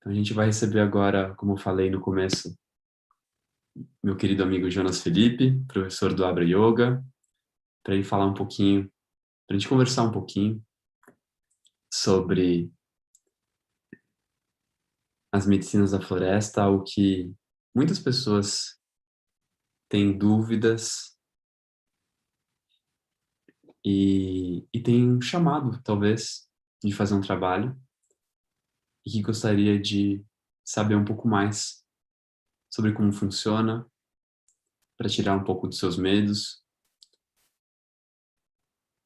Então, a gente vai receber agora, como eu falei no começo, meu querido amigo Jonas Felipe, professor do Abra Yoga, para ele falar um pouquinho, para a gente conversar um pouquinho sobre as medicinas da floresta, algo que muitas pessoas têm dúvidas e têm um chamado, talvez, de fazer um trabalho e que gostaria de saber um pouco mais sobre como funciona, para tirar um pouco dos seus medos.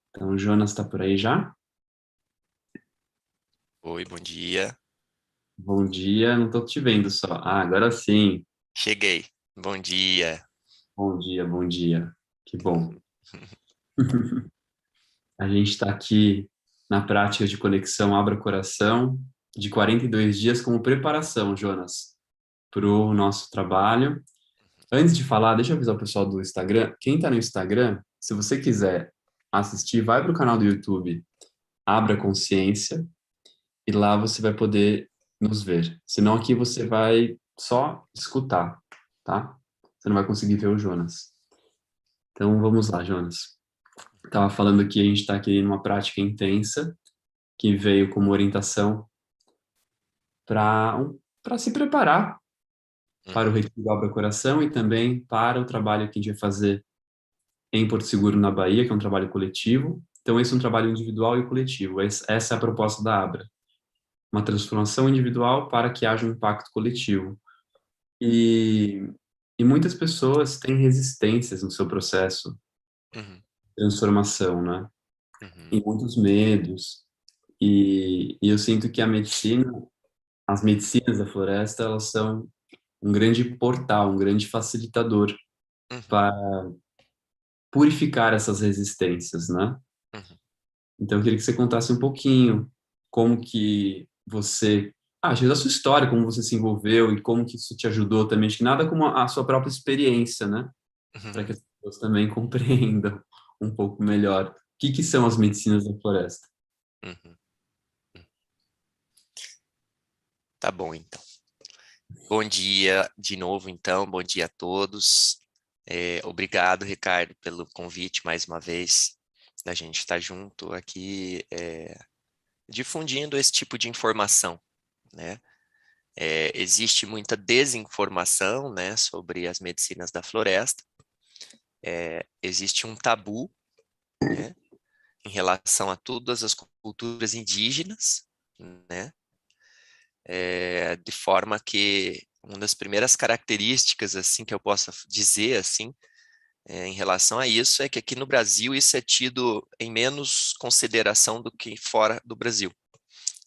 Então, o Jonas está por aí já? Oi, bom dia. Bom dia, não estou te vendo só. Ah, agora sim. Cheguei. Bom dia. Bom dia, bom dia. Que bom. A gente está aqui na prática de conexão Abra Coração, de 42 dias como preparação, Jonas, para o nosso trabalho. Antes de falar, deixa eu avisar o pessoal do Instagram. Quem está no Instagram, se você quiser assistir, vai para o canal do YouTube Abra Consciência e lá você vai poder nos ver. Senão aqui você vai só escutar, tá? Você não vai conseguir ver o Jonas. Então vamos lá, Jonas. Estava falando que a gente está aqui numa prática intensa que veio como orientação para se preparar para o Uhum, Retiro Abra Coração e também para o trabalho que a gente vai fazer em Porto Seguro, na Bahia, que é um trabalho coletivo. Então, esse é um trabalho individual e coletivo. Essa é a proposta da Abra. Uma transformação individual para que haja um impacto coletivo. E, e muitas pessoas têm resistências no seu processo uhum, de transformação, né? E uhum, muitos medos. E eu sinto que a medicina, as medicinas da floresta, elas são um grande portal, um grande facilitador uhum, para purificar essas resistências, né? uhum. Então, eu queria que você contasse um pouquinho como que você, acho da sua história, como você se envolveu e como que isso te ajudou também, acho que nada como a sua própria experiência, né? Para que Uhum, as pessoas também compreendam um pouco melhor. O que que são as medicinas da floresta? uhum. Tá bom, então. Bom dia de novo, então. Bom dia a todos. Obrigado, Ricardo, pelo convite mais uma vez, da gente estar junto aqui, difundindo esse tipo de informação, né? Existe muita desinformação, né, sobre as medicinas da floresta. Existe um tabu, né, em relação a todas as culturas indígenas, né? De forma que uma das primeiras características assim que eu possa dizer assim em relação a isso é que aqui no Brasil isso é tido em menos consideração do que fora do Brasil,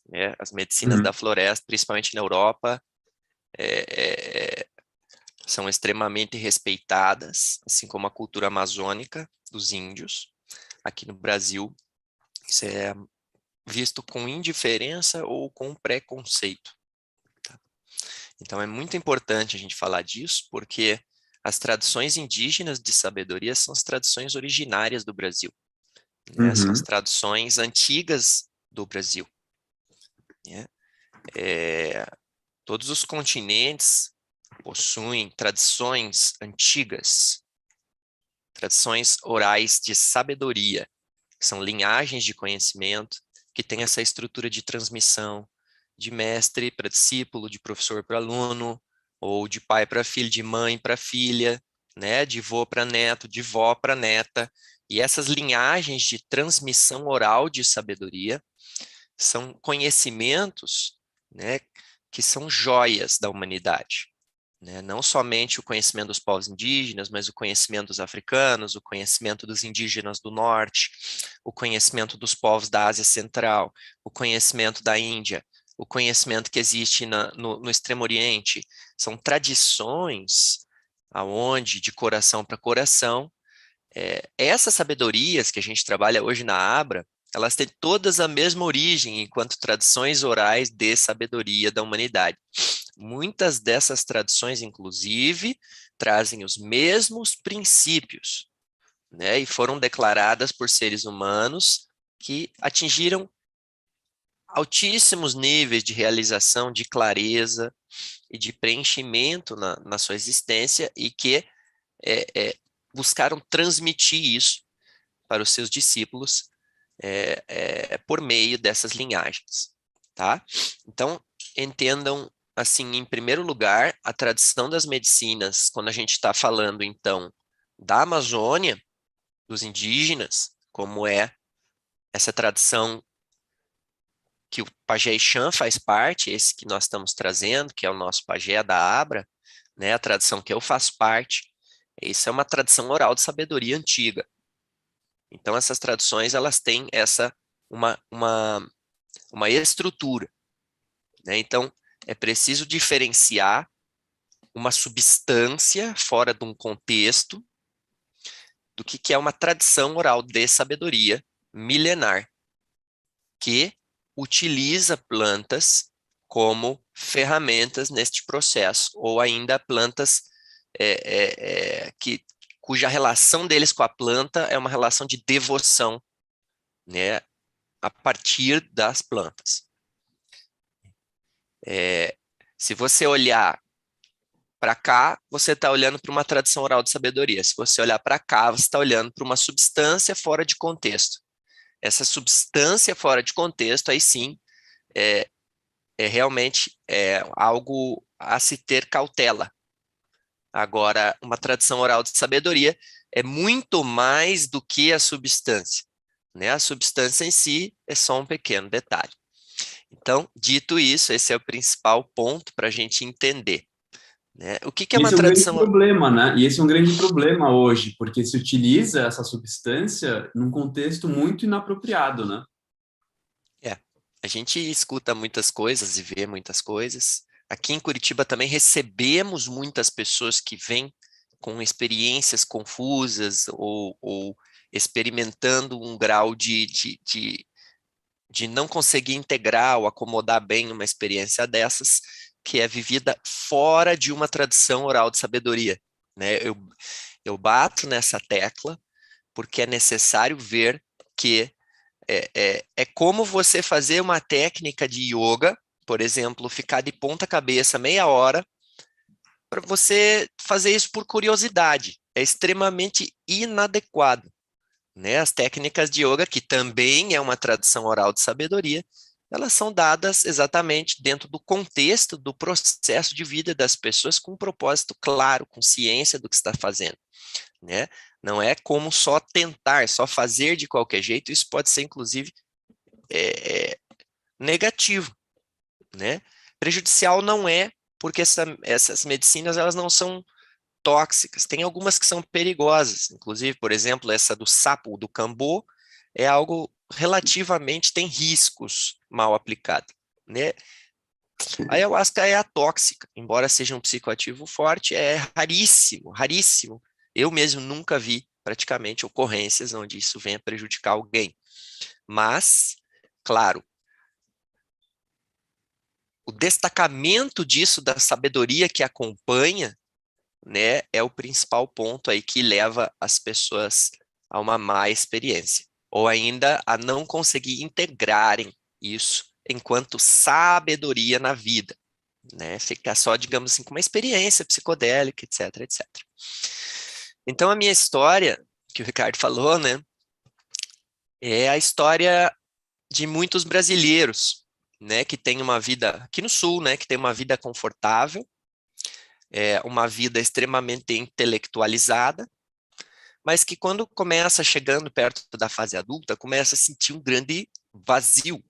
né? As medicinas da Uhum, floresta, principalmente na Europa, é, é, são extremamente respeitadas, assim como a cultura amazônica dos índios. Aqui no Brasil, isso é visto com indiferença ou com preconceito. Tá? Então, é muito importante a gente falar disso, porque as tradições indígenas de sabedoria são as tradições originárias do Brasil, né? São as uhum, tradições antigas do Brasil, né? É, todos os continentes possuem tradições antigas, tradições orais de sabedoria, que são linhagens de conhecimento que têm essa estrutura de transmissão, de mestre para discípulo, de professor para aluno, ou de pai para filho, de mãe para filha, né? De vô para neto, de vó para neta. E essas linhagens de transmissão oral de sabedoria são conhecimentos, né, que são joias da humanidade, né? Não somente o conhecimento dos povos indígenas, mas o conhecimento dos africanos, o conhecimento dos indígenas do norte, o conhecimento dos povos da Ásia Central, o conhecimento da Índia, o conhecimento que existe no Extremo Oriente. São tradições aonde, de coração para coração, essas sabedorias que a gente trabalha hoje na Abra, elas têm todas a mesma origem enquanto tradições orais de sabedoria da humanidade. Muitas dessas tradições, inclusive, trazem os mesmos princípios, né? E foram declaradas por seres humanos que atingiram altíssimos níveis de realização, de clareza e de preenchimento na sua existência e que buscaram transmitir isso para os seus discípulos por meio dessas linhagens, tá? Então, entendam, assim, em primeiro lugar, a tradição das medicinas, quando a gente está falando, então, da Amazônia, dos indígenas, como é essa tradição que o Pajé Ixã faz parte, esse que nós estamos trazendo, que é o nosso Pajé da Abra, né, a tradição que eu faço parte, isso é uma tradição oral de sabedoria antiga. Então, essas tradições, elas têm uma estrutura, né? Então, é preciso diferenciar uma substância fora de um contexto do que é uma tradição oral de sabedoria milenar, que utiliza plantas como ferramentas neste processo, ou ainda plantas cuja relação deles com a planta é uma relação de devoção, né, a partir das plantas. Se você olhar para cá, você está olhando para uma tradição oral de sabedoria. Se você olhar para cá, você está olhando para uma substância fora de contexto. Essa substância fora de contexto, aí sim, realmente algo a se ter cautela. Agora, uma tradição oral de sabedoria é muito mais do que a substância, né? A substância em si é só um pequeno detalhe. Então, dito isso, esse é o principal ponto para a gente entender, né? O que é uma Esse é um grande tradição? problema, né? E esse é um grande problema hoje, porque se utiliza essa substância num contexto muito inapropriado, né? A gente escuta muitas coisas e vê muitas coisas. Aqui em Curitiba também recebemos muitas pessoas que vêm com experiências confusas ou experimentando um grau de não conseguir integrar ou acomodar bem uma experiência dessas, que é vivida fora de uma tradição oral de sabedoria, né? Eu bato nessa tecla porque é necessário ver que é como você fazer uma técnica de yoga, por exemplo, ficar de ponta cabeça meia hora, para você fazer isso por curiosidade. É extremamente inadequado, né? As técnicas de yoga, que também é uma tradição oral de sabedoria, elas são dadas exatamente dentro do contexto do processo de vida das pessoas com um propósito claro, com ciência do que está fazendo, né? Não é como só tentar, só fazer de qualquer jeito, isso pode ser, inclusive, negativo, né? Prejudicial não é, porque essas medicinas, elas não são tóxicas, tem algumas que são perigosas, inclusive, por exemplo, essa do sapo, do cambô, é algo relativamente, tem riscos mal aplicado, né? A ayahuasca é atóxica, embora seja um psicoativo forte, é raríssimo, raríssimo. Eu mesmo nunca vi, praticamente, ocorrências onde isso venha prejudicar alguém. Mas, claro, o destacamento disso, da sabedoria que acompanha, né, é o principal ponto aí que leva as pessoas a uma má experiência, ou ainda a não conseguir integrarem isso enquanto sabedoria na vida, né, ficar só, digamos assim, com uma experiência psicodélica, etc, etc. Então, a minha história, que o Ricardo falou, né, é a história de muitos brasileiros, né, que tem uma vida, aqui no Sul, né, que tem uma vida confortável, uma vida extremamente intelectualizada, mas que quando começa chegando perto da fase adulta, começa a sentir um grande vazio,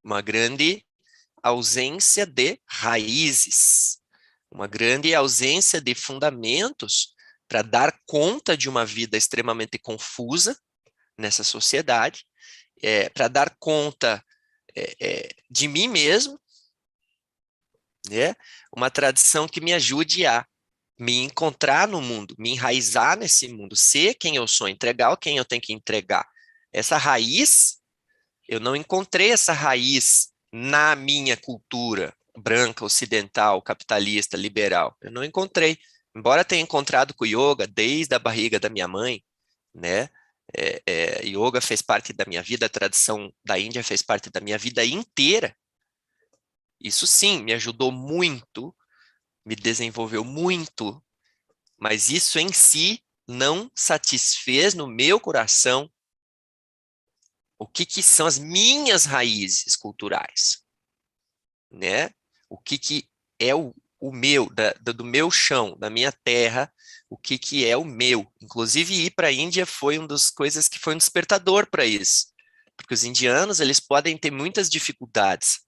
uma grande ausência de raízes, uma grande ausência de fundamentos para dar conta de uma vida extremamente confusa nessa sociedade, para dar conta de mim mesmo, né? Uma tradição que me ajude a me encontrar no mundo, me enraizar nesse mundo, ser quem eu sou, entregar o quem eu tenho que entregar. Essa raiz, eu não encontrei essa raiz na minha cultura branca, ocidental, capitalista, liberal. Eu não encontrei. Embora tenha encontrado com o yoga desde a barriga da minha mãe, né? Yoga fez parte da minha vida, a tradição da Índia fez parte da minha vida inteira. Isso sim, me ajudou muito, me desenvolveu muito, mas isso em si não satisfez no meu coração o que são as minhas raízes culturais, né? O que é o meu, do meu chão, da minha terra, o que é o meu. Inclusive, ir para a Índia foi uma das coisas que foi um despertador para isso, porque os indianos, eles podem ter muitas dificuldades,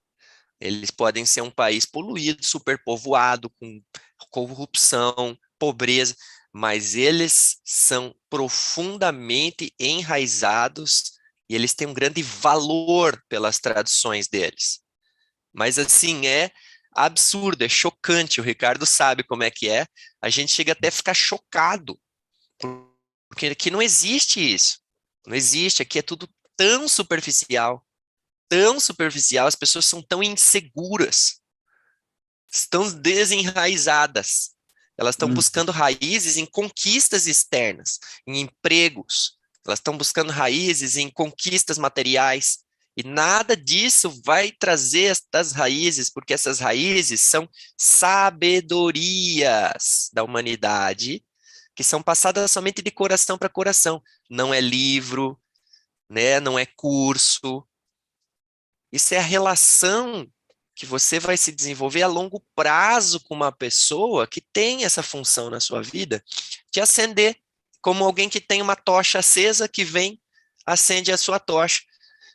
eles podem ser um país poluído, superpovoado, com corrupção, pobreza, mas eles são profundamente enraizados e eles têm um grande valor pelas tradições deles. Mas assim, é absurdo, é chocante, o Ricardo sabe como é que é, a gente chega até a ficar chocado, porque aqui não existe isso, não existe, aqui é tudo tão superficial, as pessoas são tão inseguras, estão desenraizadas. Elas estão Hum. buscando raízes em conquistas externas, em empregos. Elas estão buscando raízes em conquistas materiais. E nada disso vai trazer estas raízes, porque essas raízes são sabedorias da humanidade, que são passadas somente de coração para coração. Não é livro, né? Não é curso. Isso é a relação que você vai se desenvolver a longo prazo com uma pessoa que tem essa função na sua vida, de acender, como alguém que tem uma tocha acesa que vem, acende a sua tocha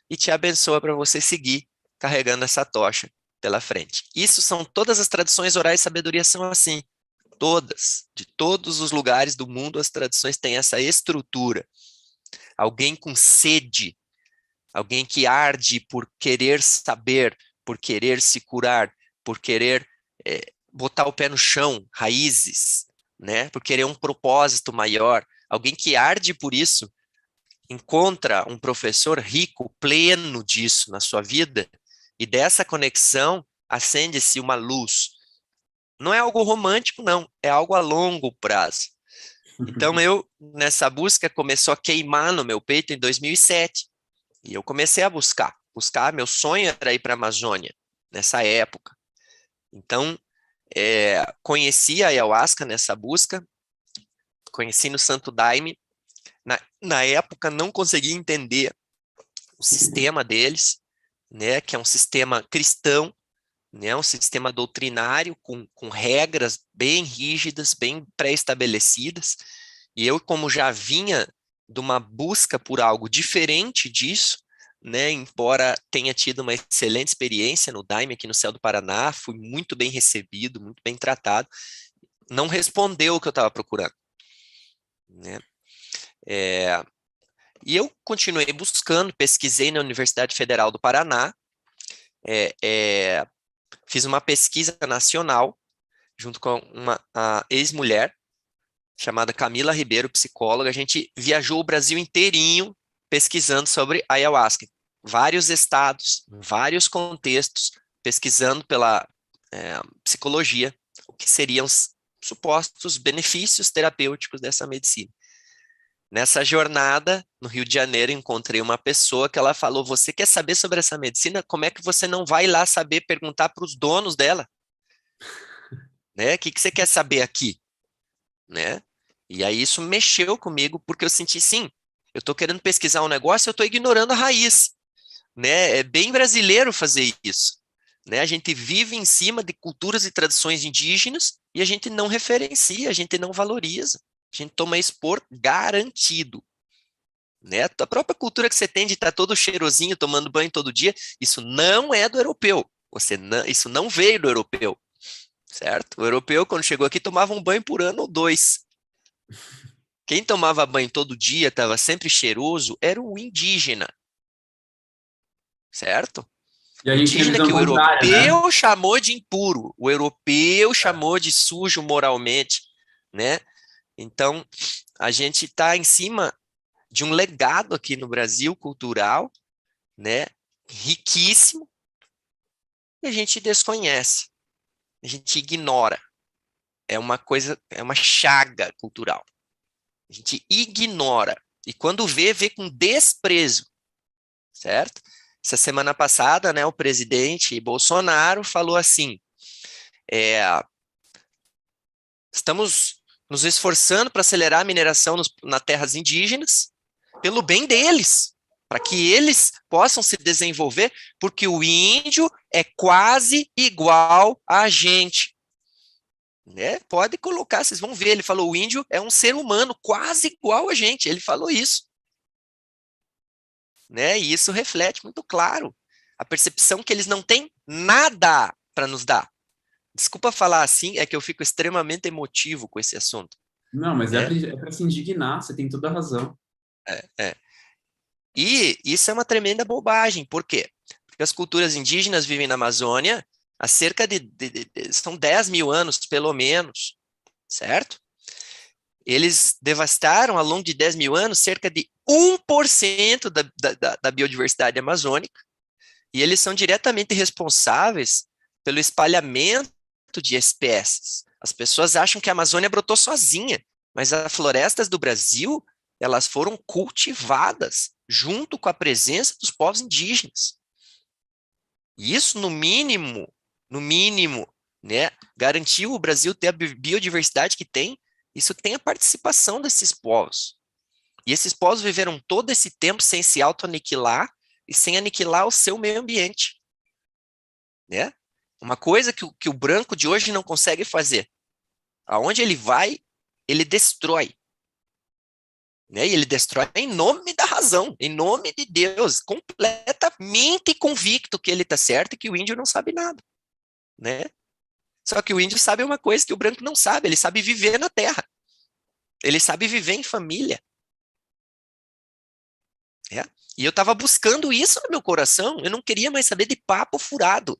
e te abençoa para você seguir carregando essa tocha pela frente. Isso são todas as tradições orais de sabedoria são assim, todas, de todos os lugares do mundo as tradições têm essa estrutura. Alguém com sede, alguém que arde por querer saber, por querer se curar, por querer botar o pé no chão, raízes, né? Por querer um propósito maior. Alguém que arde por isso, encontra um professor rico, pleno disso na sua vida, e dessa conexão acende-se uma luz. Não é algo romântico, não, é algo a longo prazo. Então eu, nessa busca, começou a queimar no meu peito em 2007. E eu comecei a buscar. Meu sonho era ir para a Amazônia, nessa época. Então, conheci a Ayahuasca nessa busca, conheci no Santo Daime. Na época, não conseguia entender o sistema deles, né, que é um sistema cristão, né, um sistema doutrinário, com regras bem rígidas, bem pré-estabelecidas. E eu, como já vinha de uma busca por algo diferente disso, né, embora tenha tido uma excelente experiência no Daime aqui no Céu do Paraná, fui muito bem recebido, muito bem tratado, não respondeu o que eu estava procurando, né? E eu continuei buscando, pesquisei na Universidade Federal do Paraná, fiz uma pesquisa nacional junto com uma ex-mulher chamada Camila Ribeiro, psicóloga. A gente viajou o Brasil inteirinho pesquisando sobre ayahuasca. Vários estados, vários contextos, pesquisando pela psicologia, o que seriam os supostos benefícios terapêuticos dessa medicina. Nessa jornada, no Rio de Janeiro, encontrei uma pessoa que ela falou, você quer saber sobre essa medicina? Como é que você não vai lá saber perguntar para os donos dela? Né? O que você quer saber aqui? Né? E aí isso mexeu comigo, porque eu senti, sim, eu estou querendo pesquisar um negócio, eu estou ignorando a raiz, né? É bem brasileiro fazer isso, né? A gente vive em cima de culturas e tradições indígenas e a gente não referencia, a gente não valoriza, a gente toma expor garantido, né? A própria cultura que você tem de estar todo cheirosinho, tomando banho todo dia, isso não é do europeu, isso não veio do europeu, certo? O europeu, quando chegou aqui, tomava um banho por ano ou dois. Quem tomava banho todo dia, estava sempre cheiroso, era o indígena, certo? E O a gente tem a indígena visão que o contrária, né? europeu chamou de impuro, o europeu chamou de sujo moralmente, né? Então, a gente está em cima de um legado aqui no Brasil cultural, né? Riquíssimo, e a gente desconhece, a gente ignora. É uma coisa, é uma chaga cultural. A gente ignora. E quando vê com desprezo, certo? Essa semana passada, né, o presidente Bolsonaro falou assim, estamos nos esforçando para acelerar a mineração nas terras indígenas, pelo bem deles, para que eles possam se desenvolver, porque o índio é quase igual a gente. Né? Pode colocar, vocês vão ver, ele falou, o índio é um ser humano quase igual a gente, ele falou isso. Né? E isso reflete muito claro a percepção que eles não têm nada para nos dar. Desculpa falar assim, é que eu fico extremamente emotivo com esse assunto. Não, mas Né? é para se indignar, você tem toda a razão. É. E isso é uma tremenda bobagem. Por quê? Porque as culturas indígenas vivem na Amazônia há cerca são 10 mil anos, pelo menos, certo? Eles devastaram, ao longo de 10 mil anos, cerca de 1% da biodiversidade amazônica, e eles são diretamente responsáveis pelo espalhamento de espécies. As pessoas acham que a Amazônia brotou sozinha, mas as florestas do Brasil, elas foram cultivadas junto com a presença dos povos indígenas. E isso, no mínimo, né, garantiu o Brasil ter a biodiversidade que tem. Isso tem a participação desses povos. E esses povos viveram todo esse tempo sem se auto-aniquilar e sem aniquilar o seu meio ambiente. Né? Uma coisa que o branco de hoje não consegue fazer. Aonde ele vai, ele destrói. Né? E ele destrói em nome da razão, em nome de Deus, completamente convicto que ele está certo e que o índio não sabe nada. Né? Só que o índio sabe uma coisa que o branco não sabe, ele sabe viver na terra. Ele sabe viver em família. É? E eu estava buscando isso no meu coração, eu não queria mais saber de papo furado,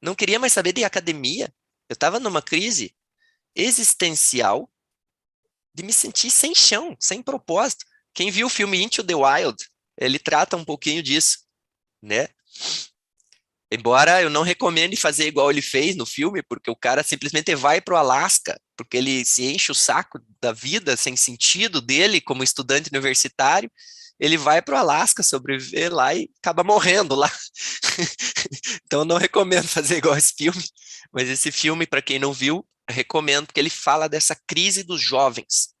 não queria mais saber de academia. Eu estava numa crise existencial de me sentir sem chão, sem propósito. Quem viu o filme Into the Wild, ele trata um pouquinho disso, né? Embora eu não recomende fazer igual ele fez no filme, porque o cara simplesmente vai para o Alasca, porque ele se enche o saco da vida sem sentido dele como estudante universitário, ele vai para o Alasca sobreviver lá e acaba morrendo lá. Então eu não recomendo fazer igual esse filme, mas esse filme, para quem não viu, recomendo, porque ele fala dessa crise dos jovens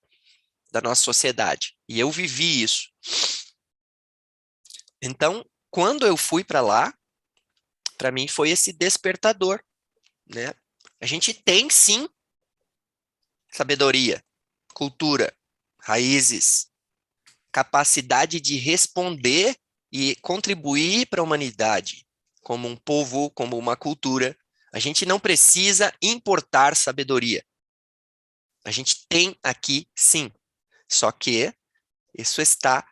da nossa sociedade. E eu vivi isso. Então, quando eu fui para lá, para mim foi esse despertador, né? A gente tem sim sabedoria, cultura, raízes, capacidade de responder e contribuir para a humanidade como um povo, como uma cultura. A gente não precisa importar sabedoria. A gente tem aqui sim, só que isso está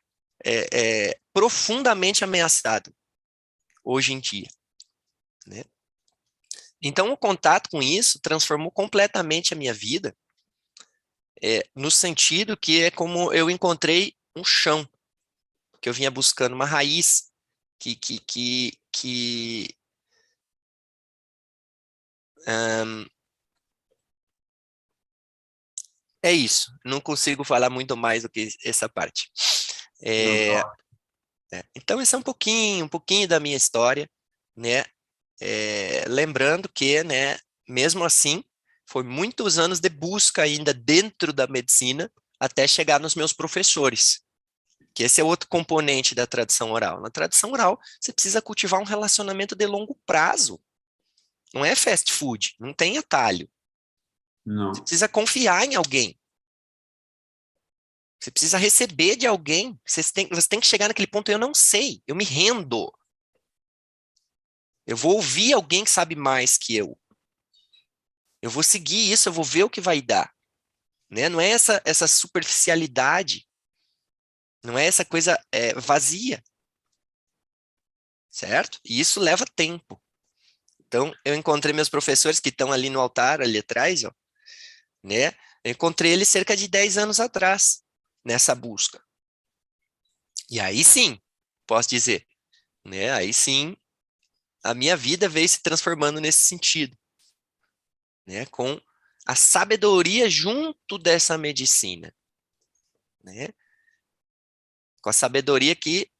profundamente ameaçado hoje em dia, né? Então, o contato com isso transformou completamente a minha vida, no sentido que é como eu encontrei um chão, que eu vinha buscando uma raiz que é isso. Não consigo falar muito mais do que essa parte. Não, É, tá. então, esse é um pouquinho da minha história, né? Lembrando que, né, mesmo assim, foi muitos anos de busca ainda dentro da medicina até chegar nos meus professores, que esse é outro componente da tradição oral. Na tradição oral, você precisa cultivar um relacionamento de longo prazo. Não é fast food, não tem atalho. Você Não. precisa confiar em alguém. Você precisa receber de alguém. Você tem que chegar naquele ponto, eu não sei, eu me rendo. Eu vou ouvir alguém que sabe mais que eu. Eu vou seguir isso, eu vou ver o que vai dar. Né? Não é essa superficialidade, não é essa coisa vazia, certo? E isso leva tempo. Então, eu encontrei meus professores que estão ali no altar, ali atrás, ó, né? Eu encontrei eles cerca de 10 anos atrás, nessa busca. E aí sim, posso dizer, né? Aí sim, a minha vida veio se transformando nesse sentido, né? Com a sabedoria junto dessa medicina, né? com a sabedoria que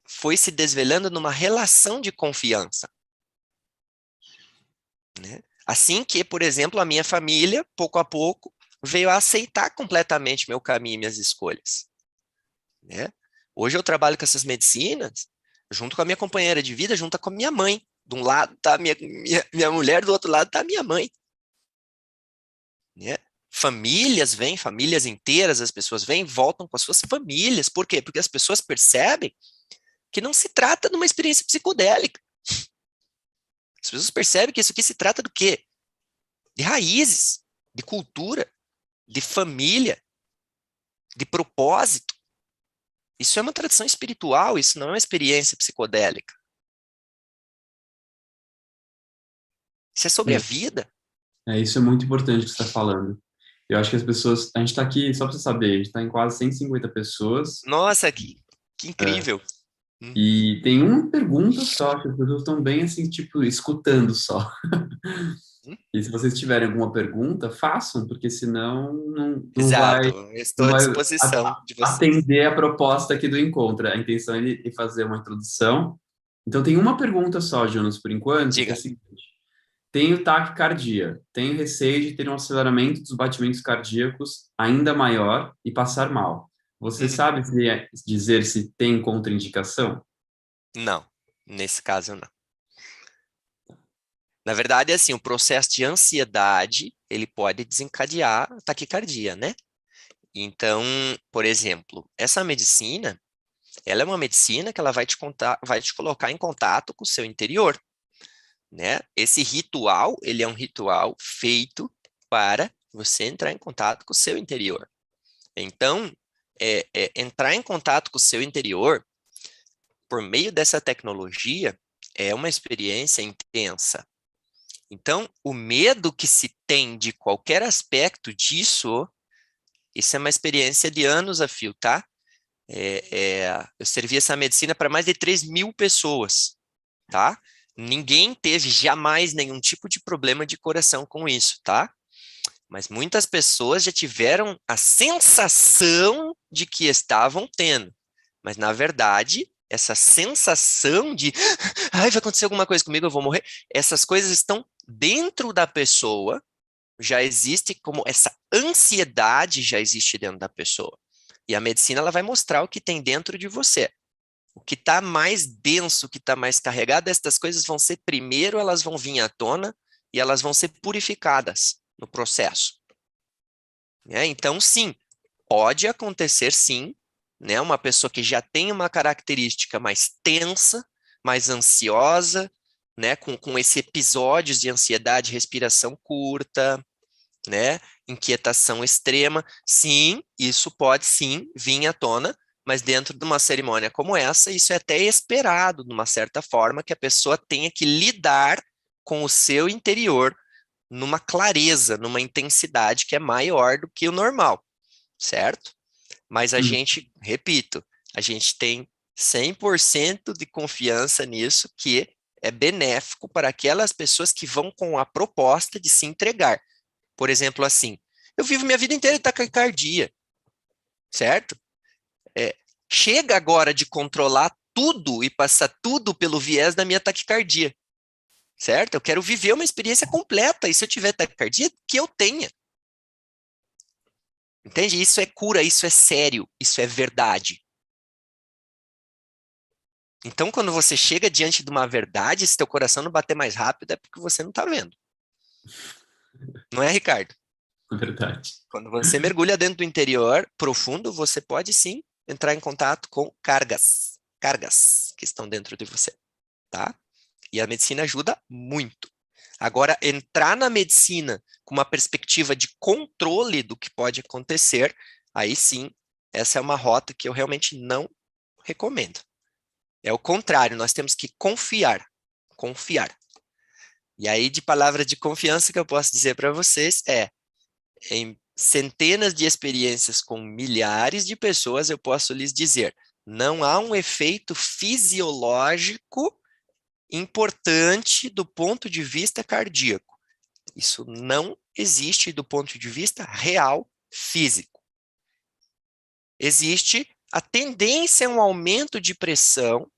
foi se desvelando numa relação de confiança, né? Assim que, por exemplo, a minha família, pouco a pouco, veio a aceitar completamente meu caminho e minhas escolhas, né? Hoje eu trabalho com essas medicinas, junto com a minha companheira de vida, junto com a minha mãe. De um lado está a minha mulher, do outro lado está a minha mãe, né? Famílias vêm, famílias inteiras, as pessoas vêm, voltam com as suas famílias. Por quê? Porque as pessoas percebem que não se trata de uma experiência psicodélica. As pessoas percebem que isso aqui se trata do quê? De raízes, de cultura, de família, de propósito. Isso é uma tradição espiritual, isso não é uma experiência psicodélica. Isso é sobre a vida. Isso é muito importante que você está falando. Eu acho que as pessoas, a gente está aqui, só para você saber, a gente está em quase 150 pessoas, Nossa, que é, incrível. e tem uma pergunta só, que as pessoas estão bem assim, tipo, escutando só. E se vocês tiverem alguma pergunta, façam, porque senão não Exato, vai, eu estou não à vai disposição de vocês. atender a proposta aqui do encontro. A intenção é fazer uma introdução. Então, tem uma pergunta só, Jonas, por enquanto, que é a Diga. seguinte: tenho taquicardia, tenho receio de ter um aceleramento dos batimentos cardíacos ainda maior e passar mal. Você Uhum. sabe dizer se tem contraindicação? Não, nesse caso não. Na verdade, assim, o processo de ansiedade, ele pode desencadear a taquicardia, né? Então, por exemplo, essa medicina, ela é uma medicina que ela vai te colocar em contato com o seu interior, né? Esse ritual, ele é um ritual feito para você entrar em contato com o seu interior. Então, entrar em contato com o seu interior por meio dessa tecnologia é uma experiência intensa. Então, o medo que se tem de qualquer aspecto disso, isso é uma experiência de anos a fio, tá? Eu servi essa medicina para mais de 3.000 pessoas, tá? Ninguém teve jamais nenhum tipo de problema de coração com isso, tá? Mas muitas pessoas já tiveram a sensação de que estavam tendo. Mas, na verdade, essa sensação de ai, vai acontecer alguma coisa comigo, eu vou morrer, essas coisas estão dentro da pessoa, já existe como essa ansiedade já existe dentro da pessoa. E a medicina ela vai mostrar o que tem dentro de você. O que está mais denso, o que está mais carregado, estas coisas vão ser primeiro, elas vão vir à tona e elas vão ser purificadas no processo. Então, sim, pode acontecer sim, né? Uma pessoa que já tem uma característica mais tensa, mais ansiosa, né? Com esse episódios de ansiedade, respiração curta, né? Inquietação extrema. Sim, isso pode sim vir à tona, mas dentro de uma cerimônia como essa, isso é até esperado, de uma certa forma, que a pessoa tenha que lidar com o seu interior numa clareza, numa intensidade que é maior do que o normal, certo? Mas a Hum. gente, repito, a gente tem 100% de confiança nisso, que é benéfico para aquelas pessoas que vão com a proposta de se entregar. Por exemplo, assim, eu vivo minha vida inteira em taquicardia, certo? Chega agora de controlar tudo e passar tudo pelo viés da minha taquicardia, certo? Eu quero viver uma experiência completa, e se eu tiver taquicardia, que eu tenha. Entende? Isso é cura, isso é sério, isso é verdade. Então, quando você chega diante de uma verdade, se teu coração não bater mais rápido, é porque você não está vendo. Não é, Ricardo? É verdade. Quando você mergulha dentro do interior profundo, você pode sim entrar em contato com cargas que estão dentro de você, tá? E a medicina ajuda muito. Agora, entrar na medicina com uma perspectiva de controle do que pode acontecer, aí sim, essa é uma rota que eu realmente não recomendo. É o contrário, nós temos que confiar. Confiar. E aí, de palavra de confiança que eu posso dizer para vocês em centenas de experiências com milhares de pessoas, eu posso lhes dizer, não há um efeito fisiológico importante do ponto de vista cardíaco. Isso não existe do ponto de vista real, físico. Existe a tendência é um aumento de pressão.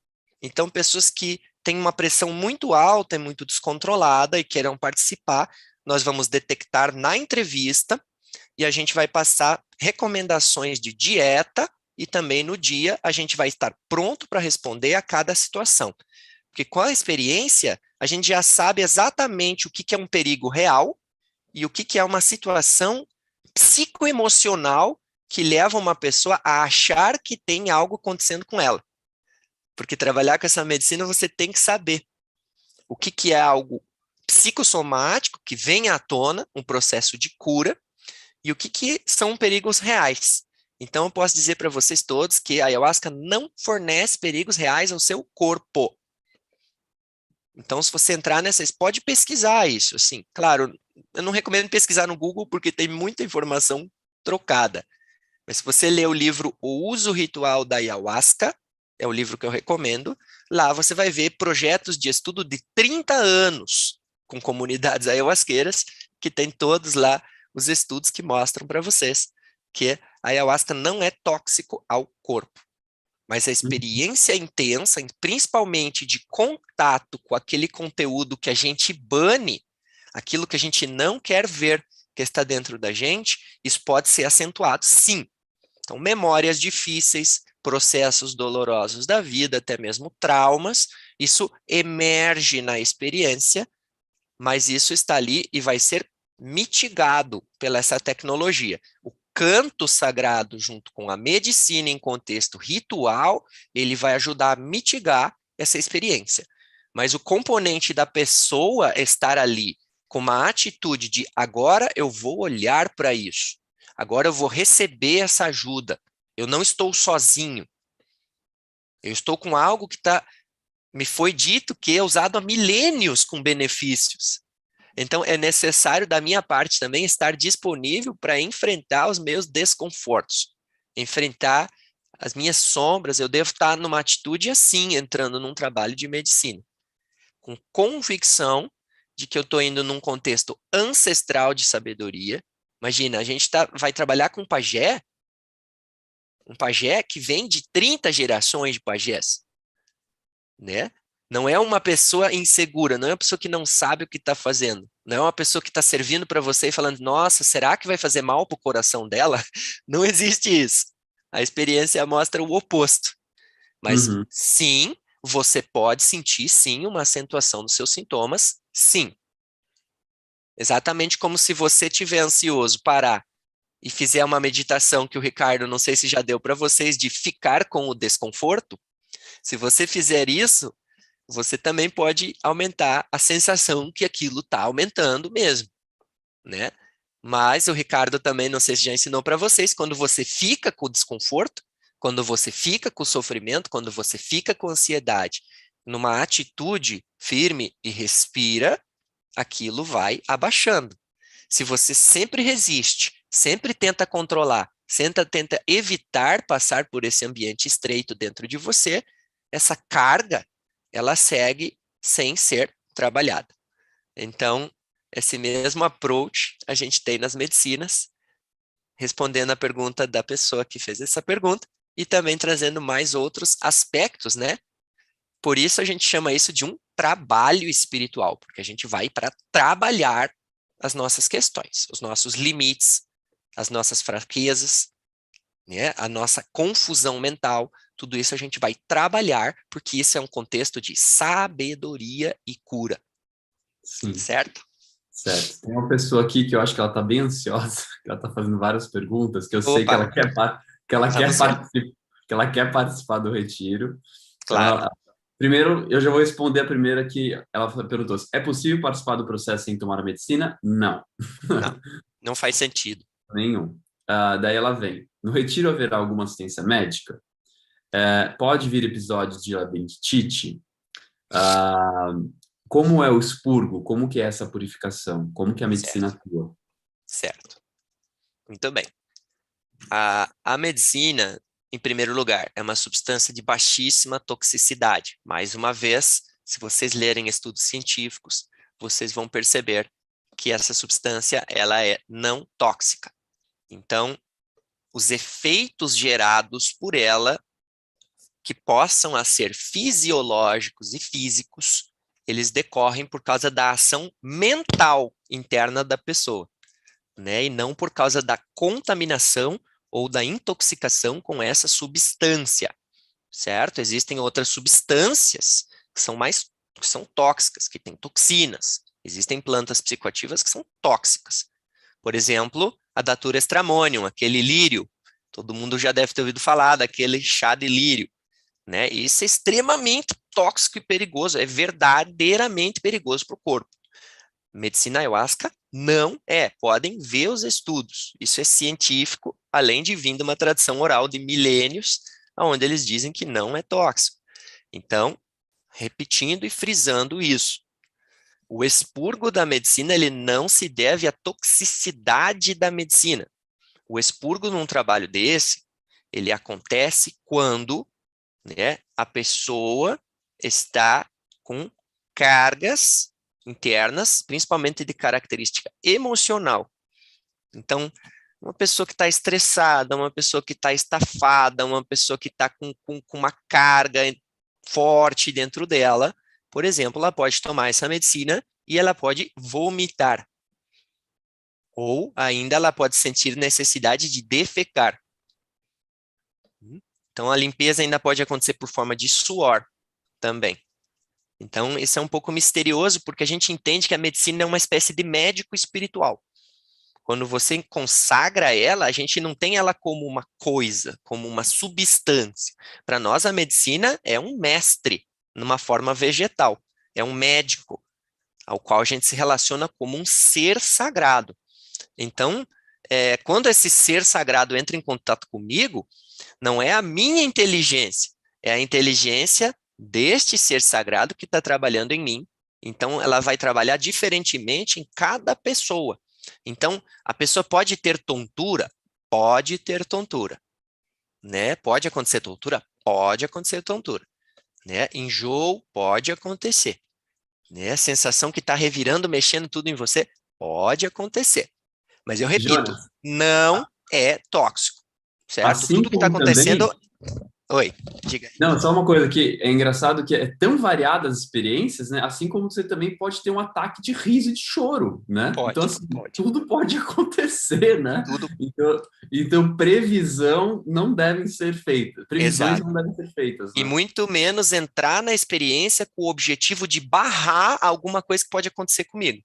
Então, pessoas que têm uma pressão muito alta e muito descontrolada e queiram participar, nós vamos detectar na entrevista e a gente vai passar recomendações de dieta e também no dia a gente vai estar pronto para responder a cada situação. Porque com a experiência, a gente já sabe exatamente o que é um perigo real e o que é uma situação psicoemocional que leva uma pessoa a achar que tem algo acontecendo com ela. Porque trabalhar com essa medicina, você tem que saber o que é algo psicossomático que vem à tona, um processo de cura, e o que são perigos reais. Então, eu posso dizer para vocês todos que a ayahuasca não fornece perigos reais ao seu corpo. Então, se você entrar nessa, você pode pesquisar isso, assim. Claro, eu não recomendo pesquisar no Google porque tem muita informação trocada. Mas se você ler o livro O Uso Ritual da Ayahuasca, é o livro que eu recomendo, lá você vai ver projetos de estudo de 30 anos com comunidades ayahuasqueiras, que tem todos lá os estudos que mostram para vocês que a ayahuasca não é tóxico ao corpo. Mas a experiência intensa, principalmente de contato com aquele conteúdo que a gente bane, aquilo que a gente não quer ver que está dentro da gente, isso pode ser acentuado, sim. Então, memórias difíceis, processos dolorosos da vida, até mesmo traumas, isso emerge na experiência, mas isso está ali e vai ser mitigado pela essa tecnologia. O canto sagrado junto com a medicina em contexto ritual, ele vai ajudar a mitigar essa experiência. Mas o componente da pessoa estar ali com uma atitude de agora eu vou olhar para isso, agora eu vou receber essa ajuda, eu não estou sozinho, eu estou com algo que me foi dito que é usado há milênios com benefícios. Então, é necessário, da minha parte também, estar disponível para enfrentar os meus desconfortos, enfrentar as minhas sombras. Eu devo estar numa atitude assim, entrando num trabalho de medicina, com convicção de que eu estou indo num contexto ancestral de sabedoria. Imagina, a gente vai trabalhar com um pajé que vem de 30 gerações de pajés, né? Não é uma pessoa insegura, não é uma pessoa que não sabe o que está fazendo, não é uma pessoa que está servindo para você e falando, nossa, será que vai fazer mal para o coração dela? Não existe isso. A experiência mostra o oposto. Mas Uhum. sim, você pode sentir sim uma acentuação dos seus sintomas, sim. Exatamente como se você estiver ansioso, parar e fizer uma meditação que o Ricardo, não sei se já deu para vocês, de ficar com o desconforto. Se você fizer isso, você também pode aumentar a sensação que aquilo está aumentando mesmo, né? Mas o Ricardo também, não sei se já ensinou para vocês, quando você fica com o desconforto, quando você fica com o sofrimento, quando você fica com ansiedade, numa atitude firme e respira, aquilo vai abaixando. Se você sempre resiste, sempre tenta controlar, tenta evitar passar por esse ambiente estreito dentro de você, essa carga, ela segue sem ser trabalhada. Então, esse mesmo approach a gente tem nas medicinas, respondendo a pergunta da pessoa que fez essa pergunta e também trazendo mais outros aspectos, né? Por isso a gente chama isso de um trabalho espiritual, porque a gente vai para trabalhar as nossas questões, os nossos limites, as nossas fraquezas, né? A nossa confusão mental, tudo isso a gente vai trabalhar, porque isso é um contexto de sabedoria e cura, Sim, certo? certo. Tem uma pessoa aqui que eu acho que ela está bem ansiosa, que ela está fazendo várias perguntas, que eu sei que Opa, ela quer, que ela quer vamos ver. que ela quer participar do retiro. Então, Claro, primeiro, eu já vou responder a primeira que ela perguntou: é possível participar do processo sem tomar a medicina? Não, não, não faz sentido. nenhum. Daí ela vem. No retiro haverá alguma assistência médica? Pode vir episódios de labirintite? Ah, como é o expurgo? Como que é essa purificação? Como que a medicina Certo, atua? certo. Muito bem. A medicina, em primeiro lugar, é uma substância de baixíssima toxicidade. Mais uma vez, se vocês lerem estudos científicos, vocês vão perceber que essa substância ela é não tóxica. Então, os efeitos gerados por ela, que possam a ser fisiológicos e físicos, eles decorrem por causa da ação mental interna da pessoa, né? E não por causa da contaminação ou da intoxicação com essa substância, certo? Existem outras substâncias que são tóxicas, que têm toxinas. Existem plantas psicoativas que são tóxicas. Por exemplo, a Datura stramonium, aquele lírio. Todo mundo já deve ter ouvido falar daquele chá de lírio, né? Isso é extremamente tóxico e perigoso, é verdadeiramente perigoso para o corpo. Medicina ayahuasca não é, podem ver os estudos, isso é científico, além de vir de uma tradição oral de milênios, onde eles dizem que não é tóxico. Então, repetindo e frisando isso, o expurgo da medicina, ele não se deve à toxicidade da medicina. O expurgo num trabalho desse, ele acontece quando, né, a pessoa está com cargas internas, principalmente de característica emocional. Então, uma pessoa que está estressada, uma pessoa que está estafada, uma pessoa que está com uma carga forte dentro dela, por exemplo, ela pode tomar essa medicina e ela pode vomitar. Ou ainda ela pode sentir necessidade de defecar. Então, a limpeza ainda pode acontecer por forma de suor também. Então, isso é um pouco misterioso, porque a gente entende que a medicina é uma espécie de médico espiritual. Quando você consagra ela, a gente não tem ela como uma coisa, como uma substância. Para nós, a medicina é um mestre numa forma vegetal. É um médico ao qual a gente se relaciona como um ser sagrado. Então, quando esse ser sagrado entra em contato comigo, não é a minha inteligência, é a inteligência deste ser sagrado que está trabalhando em mim. Então, ela vai trabalhar diferentemente em cada pessoa. Então, a pessoa pode ter tontura? Pode ter tontura. Né? Pode acontecer tontura? Pode acontecer tontura. Né? Enjoo? Pode acontecer. Né? A sensação que está revirando, mexendo tudo em você? Pode acontecer. Mas eu repito, Jonas, não é tóxico, certo? assim Tudo que está como acontecendo... também. Oi, diga aí. Não, só uma coisa que é engraçado que é tão variadas as experiências, né? Assim como você também pode ter um ataque de riso e de choro, né? Então, Pode, assim, pode. tudo pode acontecer, né? Tudo Então, previsão não devem ser feitas. Previsões exato. não devem ser feitas, E né? muito menos entrar na experiência com o objetivo de barrar alguma coisa que pode acontecer comigo.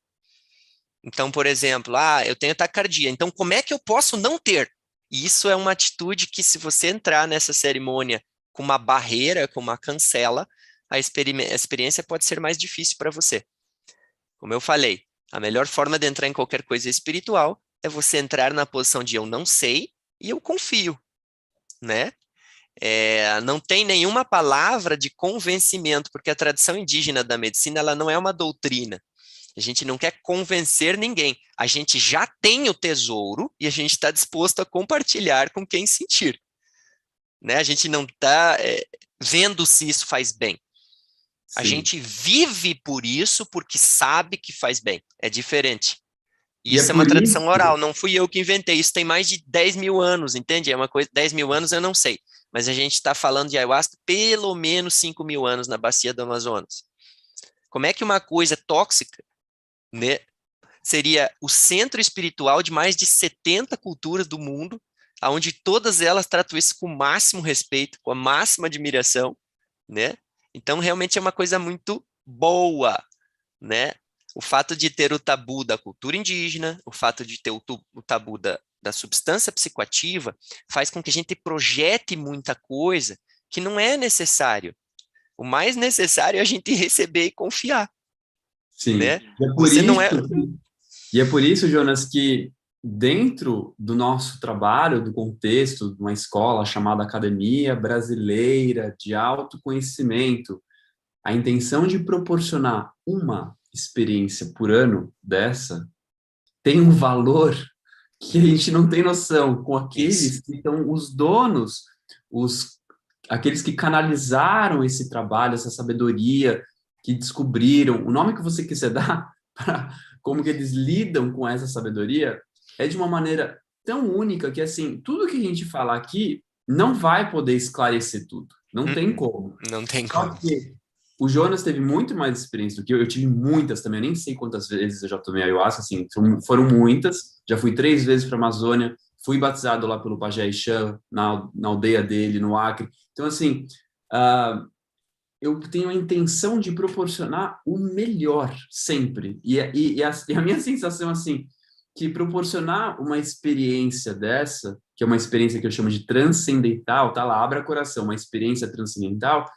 Então, por exemplo, eu tenho taquicardia, então como é que eu posso não ter? E isso é uma atitude que, se você entrar nessa cerimônia com uma barreira, com uma cancela, a experiência pode ser mais difícil para você. Como eu falei, a melhor forma de entrar em qualquer coisa espiritual é você entrar na posição de eu não sei e eu confio, né? Não tem nenhuma palavra de convencimento, porque a tradição indígena da medicina, ela não é uma doutrina. A gente não quer convencer ninguém. A gente já tem o tesouro e a gente está disposto a compartilhar com quem sentir. Né? A gente não está vendo se isso faz bem. A Sim. gente vive por isso porque sabe que faz bem. É diferente. E Isso é é uma por tradição isso, oral, não fui eu que inventei. Isso tem mais de 10 mil anos, entende? É uma coisa, 10 mil anos eu não sei. Mas a gente está falando de ayahuasca pelo menos 5 mil anos na bacia do Amazonas. Como é que uma coisa tóxica, né, seria o centro espiritual de mais de 70 culturas do mundo, onde todas elas tratam isso com o máximo respeito, com a máxima admiração, né? Então, realmente é uma coisa muito boa, né? O fato de ter o tabu da cultura indígena, o fato de ter o tabu da substância psicoativa, faz com que a gente projete muita coisa que não é necessário. O mais necessário é a gente receber e confiar, sim. né? Não é... E é por isso, Jonas, que dentro do nosso trabalho, do contexto de uma escola chamada Academia Brasileira de Autoconhecimento, a intenção de proporcionar uma experiência por ano dessa tem um valor que a gente não tem noção com Isso. aqueles que são os donos, os aqueles que canalizaram esse trabalho, essa sabedoria, que descobriram, o nome que você quiser dar para como que eles lidam com essa sabedoria, é de uma maneira tão única que, assim, tudo que a gente falar aqui não vai poder esclarecer tudo. Não tem como. Não tem Só como. que o Jonas teve muito mais experiência do que eu. Eu tive muitas também. Eu nem sei quantas vezes eu já tomei ayahuasca, assim, foram muitas. Já fui 3 vezes para a Amazônia. Fui batizado lá pelo Pajé Ixã, na aldeia dele, no Acre. Então, assim, eu tenho a intenção de proporcionar o melhor sempre. E a minha sensação, assim, que proporcionar uma experiência dessa, que é uma experiência que eu chamo de transcendental, tá lá, abra coração, uma experiência transcendental,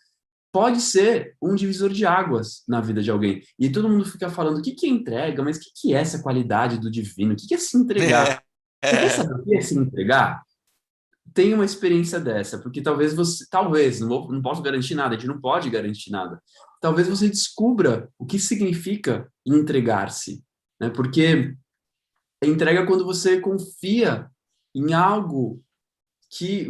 pode ser um divisor de águas na vida de alguém. E todo mundo fica falando, o que que é entrega? Mas o que que é essa qualidade do divino? O que que é se entregar? Você quer saber o que é se entregar? Tem uma experiência dessa, porque talvez você, não posso garantir nada, a gente não pode garantir nada. Talvez você descubra o que significa entregar-se, né? Porque entrega quando você confia em algo que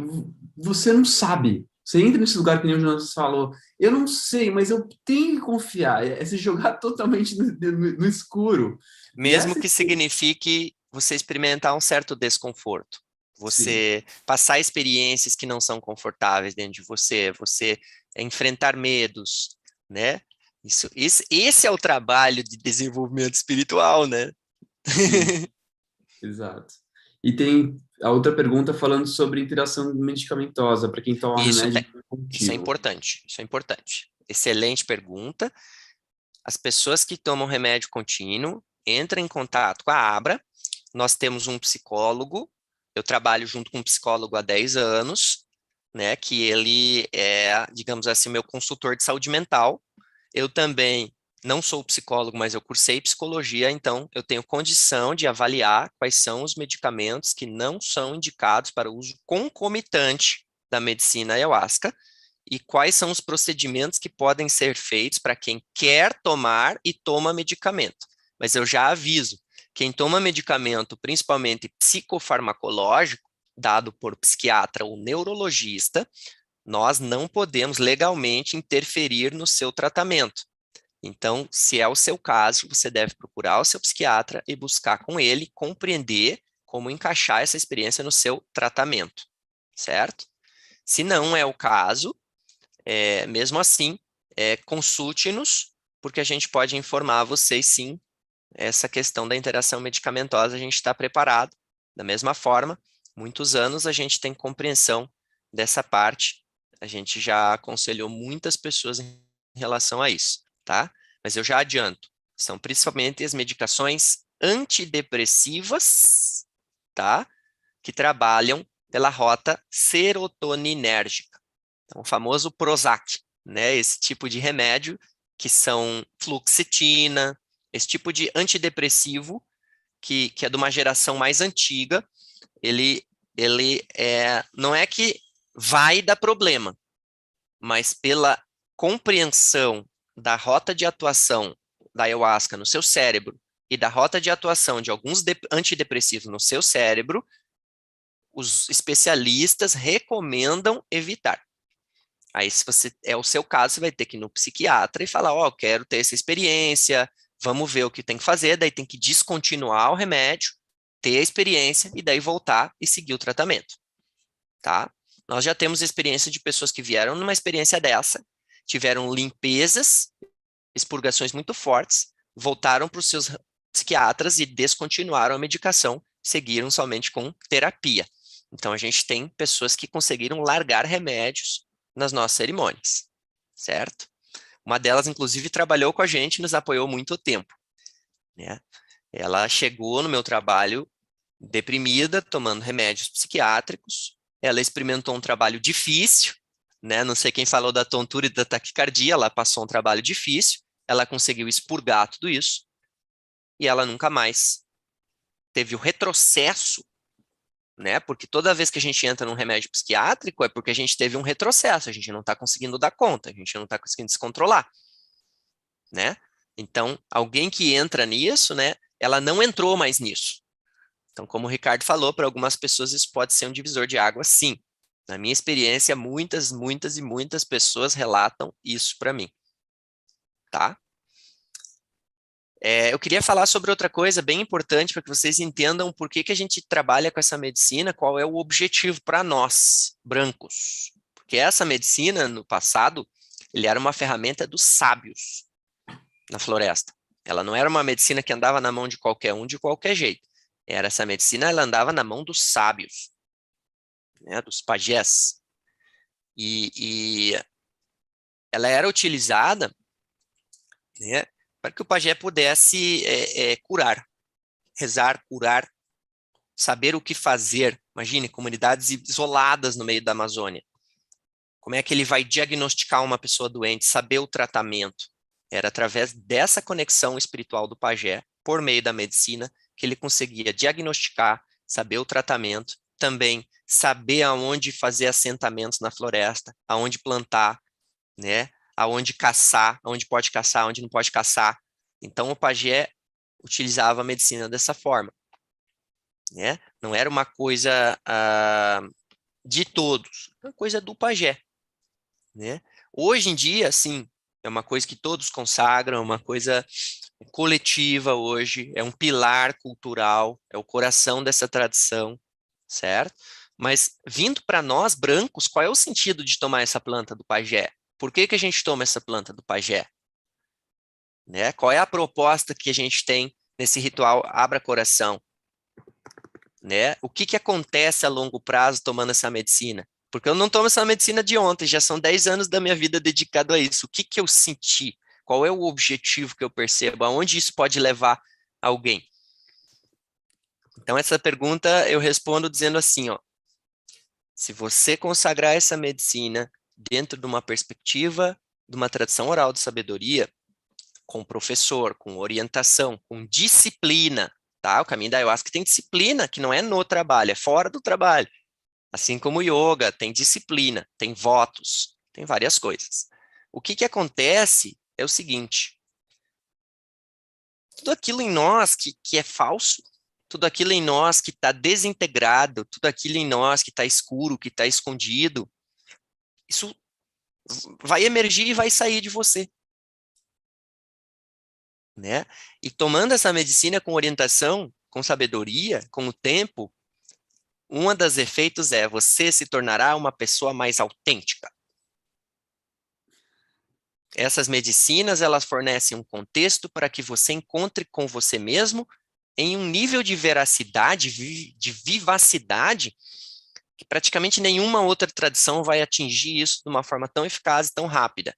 você não sabe. Você entra nesse lugar que nem o Jonas falou, eu não sei, mas eu tenho que confiar. É se jogar totalmente no escuro. E Mesmo essa, que signifique você experimentar um certo desconforto, sim, você passar experiências que não são confortáveis dentro de você, você enfrentar medos, né? Esse é o trabalho de desenvolvimento espiritual, né? sim, exato. E tem a outra pergunta falando sobre interação medicamentosa para quem toma E isso, remédio isso é contínuo. importante, isso é importante. Excelente pergunta. As pessoas que tomam remédio contínuo entram em contato com a Abra. Nós temos um psicólogo, eu trabalho junto com um psicólogo há 10 anos, né, que ele é, digamos assim, meu consultor de saúde mental. Eu também não sou psicólogo, mas eu cursei psicologia, então eu tenho condição de avaliar quais são os medicamentos que não são indicados para uso concomitante da medicina ayahuasca e quais são os procedimentos que podem ser feitos para quem quer tomar e toma medicamento. Mas eu já aviso, quem toma medicamento, principalmente psicofarmacológico, dado por psiquiatra ou neurologista, nós não podemos legalmente interferir no seu tratamento. Então, se é o seu caso, você deve procurar o seu psiquiatra e buscar com ele compreender como encaixar essa experiência no seu tratamento, certo? Se não é o caso, mesmo assim, consulte-nos, porque a gente pode informar vocês sim, essa questão da interação medicamentosa, a gente está preparado. Da mesma forma, muitos anos a gente tem compreensão dessa parte, a gente já aconselhou muitas pessoas em relação a isso, tá? Mas eu já adianto, são principalmente as medicações antidepressivas, tá? Que trabalham pela rota serotoninérgica. Então, o famoso Prozac, né? Esse tipo de remédio que são fluoxetina, esse tipo de antidepressivo que é de uma geração mais antiga, não é que vai dar problema, mas pela compreensão da rota de atuação da ayahuasca no seu cérebro e da rota de atuação de alguns antidepressivos no seu cérebro, os especialistas recomendam evitar. Aí, se você é o seu caso, você vai ter que ir no psiquiatra e falar, ó, quero ter essa experiência, vamos ver o que tem que fazer, daí tem que descontinuar o remédio, ter a experiência e daí voltar e seguir o tratamento, tá? Nós já temos experiência de pessoas que vieram numa experiência dessa, tiveram limpezas, expurgações muito fortes, voltaram para os seus psiquiatras e descontinuaram a medicação, seguiram somente com terapia. Então, a gente tem pessoas que conseguiram largar remédios nas nossas cerimônias, certo? Uma delas, inclusive, trabalhou com a gente e nos apoiou muito tempo, né? Ela chegou no meu trabalho deprimida, tomando remédios psiquiátricos. Ela experimentou um trabalho difícil, né? Não sei quem falou da tontura e da taquicardia, ela passou um trabalho difícil, ela conseguiu expurgar tudo isso e ela nunca mais teve o retrocesso, né? Porque toda vez que a gente entra num remédio psiquiátrico é porque a gente teve um retrocesso, a gente não está conseguindo dar conta, a gente não está conseguindo descontrolar, né? Então, alguém que entra nisso, né? Ela não entrou mais nisso. Então, como o Ricardo falou, para algumas pessoas isso pode ser um divisor de água, sim. Na minha experiência, muitas, muitas e muitas pessoas relatam isso para mim, tá? Eu queria falar sobre outra coisa bem importante para que vocês entendam por que que a gente trabalha com essa medicina, qual é o objetivo para nós, brancos. Porque essa medicina, no passado, ele era uma ferramenta dos sábios na floresta. Ela não era uma medicina que andava na mão de qualquer um de qualquer jeito. Essa medicina, ela andava na mão dos sábios, né, dos pajés. E ela era utilizada, né, para que o pajé pudesse curar, rezar, curar, saber o que fazer. Imagine, comunidades isoladas no meio da Amazônia. Como é que ele vai diagnosticar uma pessoa doente, saber o tratamento? Era através dessa conexão espiritual do pajé, por meio da medicina, que ele conseguia diagnosticar, saber o tratamento, também saber aonde fazer assentamentos na floresta, aonde plantar, né? Aonde caçar, aonde pode caçar, aonde não pode caçar. Então, o pajé utilizava a medicina dessa forma, né? Não era uma coisa de todos, uma coisa do pajé, né? Hoje em dia, sim, é uma coisa que todos consagram, é uma coisa coletiva hoje, é um pilar cultural, é o coração dessa tradição, certo? Mas vindo para nós, brancos, qual é o sentido de tomar essa planta do pajé? Por que que a gente toma essa planta do pajé? Né? Qual é a proposta que a gente tem nesse ritual Abra Coração? Né? O que que acontece a longo prazo tomando essa medicina? Porque eu não tomo essa medicina de ontem, já são 10 anos da minha vida dedicado a isso. O que que eu senti? Qual é o objetivo que eu percebo? Aonde isso pode levar alguém? Então, essa pergunta eu respondo dizendo assim, ó, se você consagrar essa medicina dentro de uma perspectiva de uma tradição oral de sabedoria, com professor, com orientação, com disciplina, tá? O caminho da ayahuasca tem disciplina, que não é no trabalho, é fora do trabalho. Assim como o yoga, tem disciplina, tem votos, tem várias coisas. O que que acontece é o seguinte, tudo aquilo em nós que é falso, tudo aquilo em nós que está desintegrado, tudo aquilo em nós que está escuro, que está escondido, isso vai emergir e vai sair de você, né? E tomando essa medicina com orientação, com sabedoria, com o tempo, um dos efeitos é você se tornará uma pessoa mais autêntica. Essas medicinas, elas fornecem um contexto para que você encontre com você mesmo em um nível de veracidade, de vivacidade, que praticamente nenhuma outra tradição vai atingir isso de uma forma tão eficaz e tão rápida.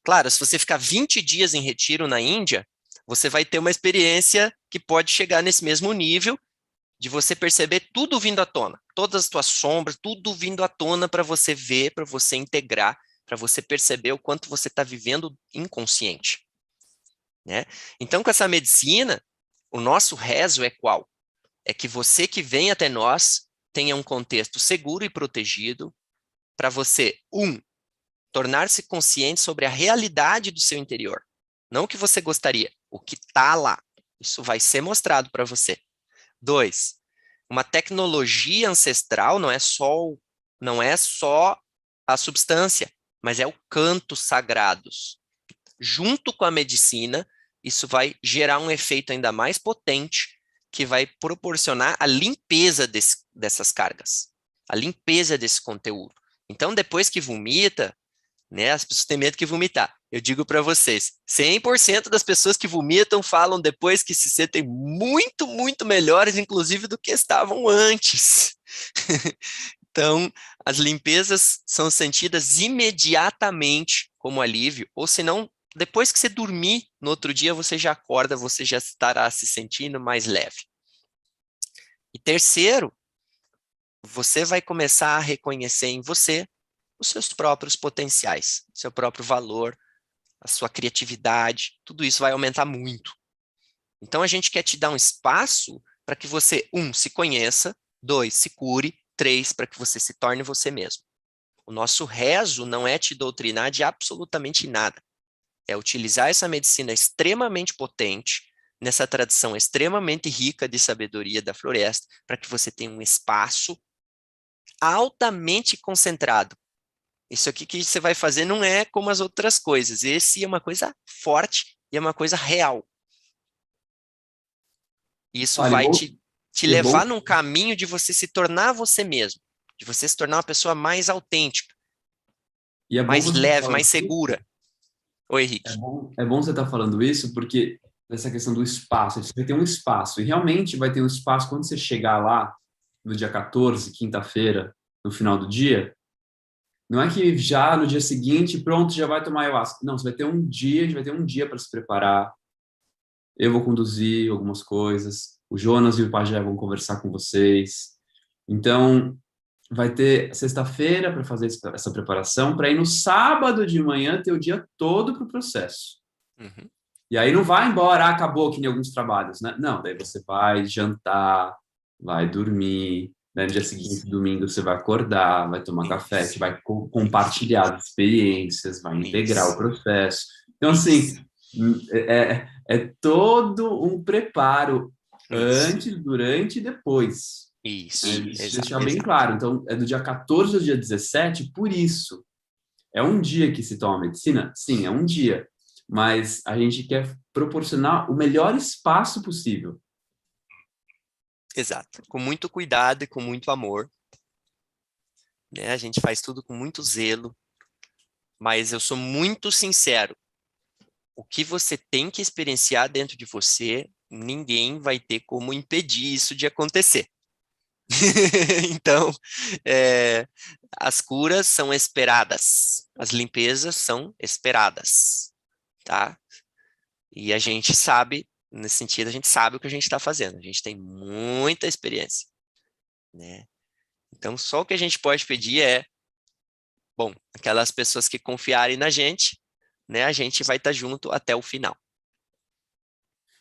Claro, se você ficar 20 dias em retiro na Índia, você vai ter uma experiência que pode chegar nesse mesmo nível de você perceber tudo vindo à tona, todas as tuas sombras, tudo vindo à tona para você ver, para você integrar, para você perceber o quanto você está vivendo inconsciente, né? Então, com essa medicina, o nosso rezo é qual? É que você que vem até nós tenha um contexto seguro e protegido para você, tornar-se consciente sobre a realidade do seu interior. Não o que você gostaria, o que está lá. Isso vai ser mostrado para você. 2, uma tecnologia ancestral não é só a substância, mas é o cantos sagrados. Junto com a medicina, isso vai gerar um efeito ainda mais potente que vai proporcionar a limpeza dessas cargas, a limpeza desse conteúdo. Então, depois que vomita, né, as pessoas têm medo que vomitar. Eu digo para vocês, 100% das pessoas que vomitam falam depois que se sentem muito, muito melhores, inclusive do que estavam antes. Então, as limpezas são sentidas imediatamente como alívio, ou se não, depois que você dormir, no outro dia você já acorda, você já estará se sentindo mais leve. E terceiro, você vai começar a reconhecer em você os seus próprios potenciais, seu próprio valor, a sua criatividade, tudo isso vai aumentar muito. Então, a gente quer te dar um espaço para que você, se conheça, 2, se cure, 3, para que você se torne você mesmo. O nosso rezo não é te doutrinar de absolutamente nada. É utilizar essa medicina extremamente potente, nessa tradição extremamente rica de sabedoria da floresta, para que você tenha um espaço altamente concentrado. Isso aqui que você vai fazer não é como as outras coisas. Esse é uma coisa forte e é uma coisa real. Isso Olha, vai te é bom, levar num caminho de você se tornar você mesmo, de você se tornar uma pessoa mais autêntica, e é bom mais você estar leve, mais falando isso. segura. Oi, Henrique. É bom você estar falando isso, porque essa questão do espaço, você vai ter um espaço, e realmente vai ter um espaço quando você chegar lá, no dia 14, quinta-feira, no final do dia, não é que já no dia seguinte, pronto, já vai tomar ayahuasca. Não, você vai ter um dia, a gente vai ter um dia para se preparar. Eu vou conduzir algumas coisas, o Jonas e o Pajé vão conversar com vocês. Então, vai ter sexta-feira para fazer essa preparação, para ir no sábado de manhã ter o dia todo para o processo. Uhum. E aí não vai embora, acabou que nem alguns trabalhos, né? Não, daí você vai jantar, vai dormir, daí no dia seguinte, Isso, domingo, você vai acordar, vai tomar café, você isso, vai compartilhar as experiências, vai integrar o isso, processo. Então, assim, isso, é todo um preparo isso, antes, durante e depois. Né? isso, Isso deixar exato, bem exato. claro. Então, é do dia 14 ao dia 17, por isso. É um dia que se toma medicina? Sim, é um dia. Mas a gente quer proporcionar o melhor espaço possível. Exato. Com muito cuidado e com muito amor, né? A gente faz tudo com muito zelo, mas eu sou muito sincero. O que você tem que experienciar dentro de você, ninguém vai ter como impedir isso de acontecer. Então, é, as curas são esperadas, as limpezas são esperadas, tá? E a gente sabe, nesse sentido, a gente sabe o que a gente está fazendo, a gente tem muita experiência, né? Então, só o que a gente pode pedir é, bom, aquelas pessoas que confiarem na gente, né, a gente vai estar junto até o final.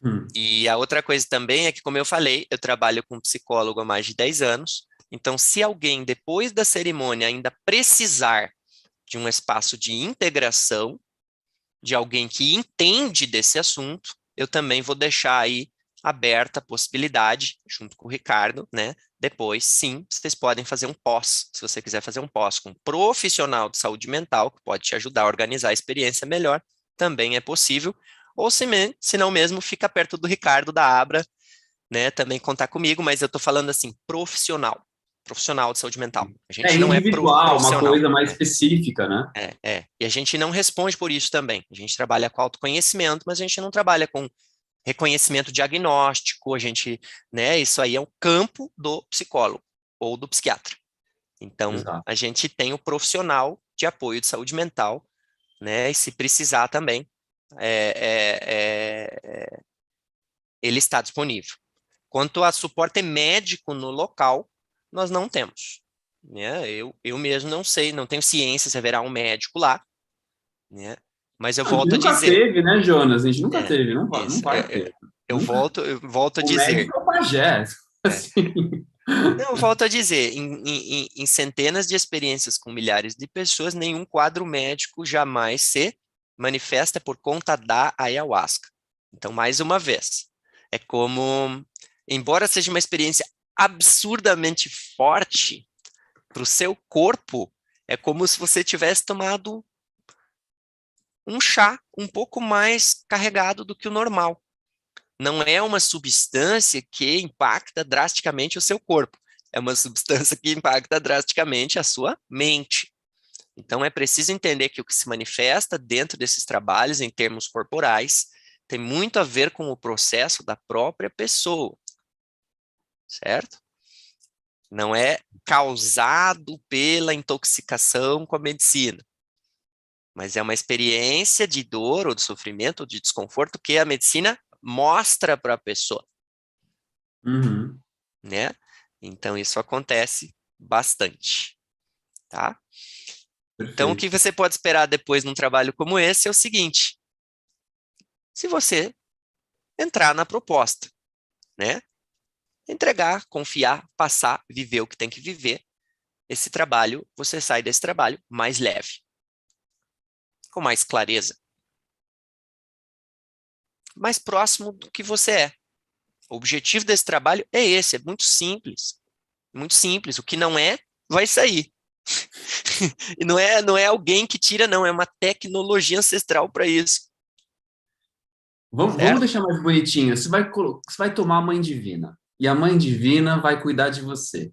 Hum. E a outra coisa também é que, como eu falei, eu trabalho com psicólogo há mais de 10 anos. Então, se alguém, depois da cerimônia, ainda precisar de um espaço de integração, de alguém que entende desse assunto, eu também vou deixar aí aberta a possibilidade, junto com o Ricardo, né? Depois, sim, vocês podem fazer um pós, se você quiser fazer um pós com um profissional de saúde mental, que pode te ajudar a organizar a experiência melhor, também é possível. Ou se não mesmo, fica perto do Ricardo, da Abra, né? Também contar comigo, mas eu tô falando assim, profissional de saúde mental. A É gente não é individual, uma profissional. coisa mais específica, né? E a gente não responde por isso também. A gente trabalha com autoconhecimento, mas a gente não trabalha com reconhecimento diagnóstico, a gente, né, isso aí é um campo do psicólogo ou do psiquiatra. Então, Exato. a gente tem o profissional de apoio de saúde mental, né, e se precisar também, ele está disponível. Quanto a suporte médico no local, nós não temos. Né? Eu mesmo não sei, não tenho ciência se haverá um médico lá, né? Mas eu A gente volto a nunca dizer, teve, né, Jonas? A gente nunca é, teve, não isso, vai ter. Nunca. eu volto a O dizer, médico é o pajé. é, Assim. não, eu volto a dizer, em centenas de experiências com milhares de pessoas, nenhum quadro médico jamais se manifesta por conta da ayahuasca. Então, mais uma vez, é como, embora seja uma experiência absurdamente forte para o seu corpo, é como se você tivesse tomado um chá um pouco mais carregado do que o normal. Não é uma substância que impacta drasticamente o seu corpo. É uma substância que impacta drasticamente a sua mente. Então, é preciso entender que o que se manifesta dentro desses trabalhos, em termos corporais, tem muito a ver com o processo da própria pessoa, certo? Não é causado pela intoxicação com a medicina, mas é uma experiência de dor ou de sofrimento ou de desconforto que a medicina mostra para a pessoa, Uhum. né? Então, isso acontece bastante, tá? Então, o que Perfeito. você pode esperar depois num trabalho como esse é o seguinte: se você entrar na proposta, né? Entregar, confiar, passar, viver o que tem que viver, esse trabalho, você sai desse trabalho mais leve, com mais clareza, mais próximo do que você é. O objetivo desse trabalho é esse, é muito simples. Muito simples. O que não é, vai sair. E não é alguém que tira, não, é uma tecnologia ancestral para isso. Vamos certo? deixar mais bonitinho. Você vai tomar a Mãe Divina. E a Mãe Divina vai cuidar de você.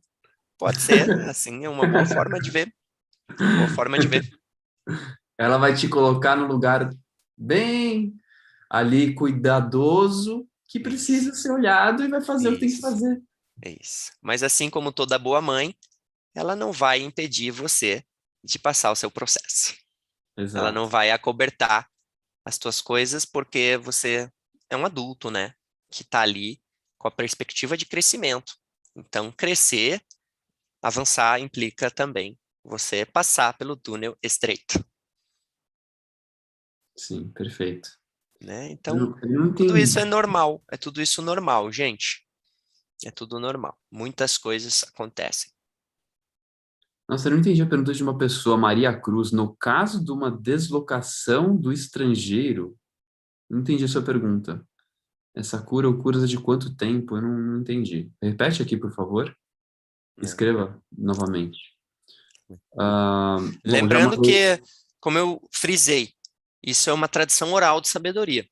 Pode ser, assim, é uma boa forma de ver. Uma boa forma de ver. Ela vai te colocar num lugar bem ali cuidadoso, que Isso, precisa ser olhado e vai fazer o que tem que isso, fazer. isso. Mas assim como toda boa mãe, ela não vai impedir você de passar o seu processo. Ela não Exato. vai acobertar as tuas coisas porque você é um adulto, né? Que está ali com a perspectiva de crescimento. Então, crescer, avançar implica também você passar pelo túnel estreito, Sim, perfeito. né? Então, Eu não tudo isso entendi. é normal, é tudo isso normal, gente. É tudo normal. Muitas coisas acontecem. Nossa, eu não entendi a pergunta de uma pessoa, Maria Cruz. No caso de uma deslocação do estrangeiro, não entendi a sua pergunta. Essa cura ou curas de quanto tempo? Eu não entendi. Repete aqui, por favor. Né? Escreva novamente. Ah, bom, já Lembrando mandei. que, como eu frisei, isso é uma tradição oral de sabedoria,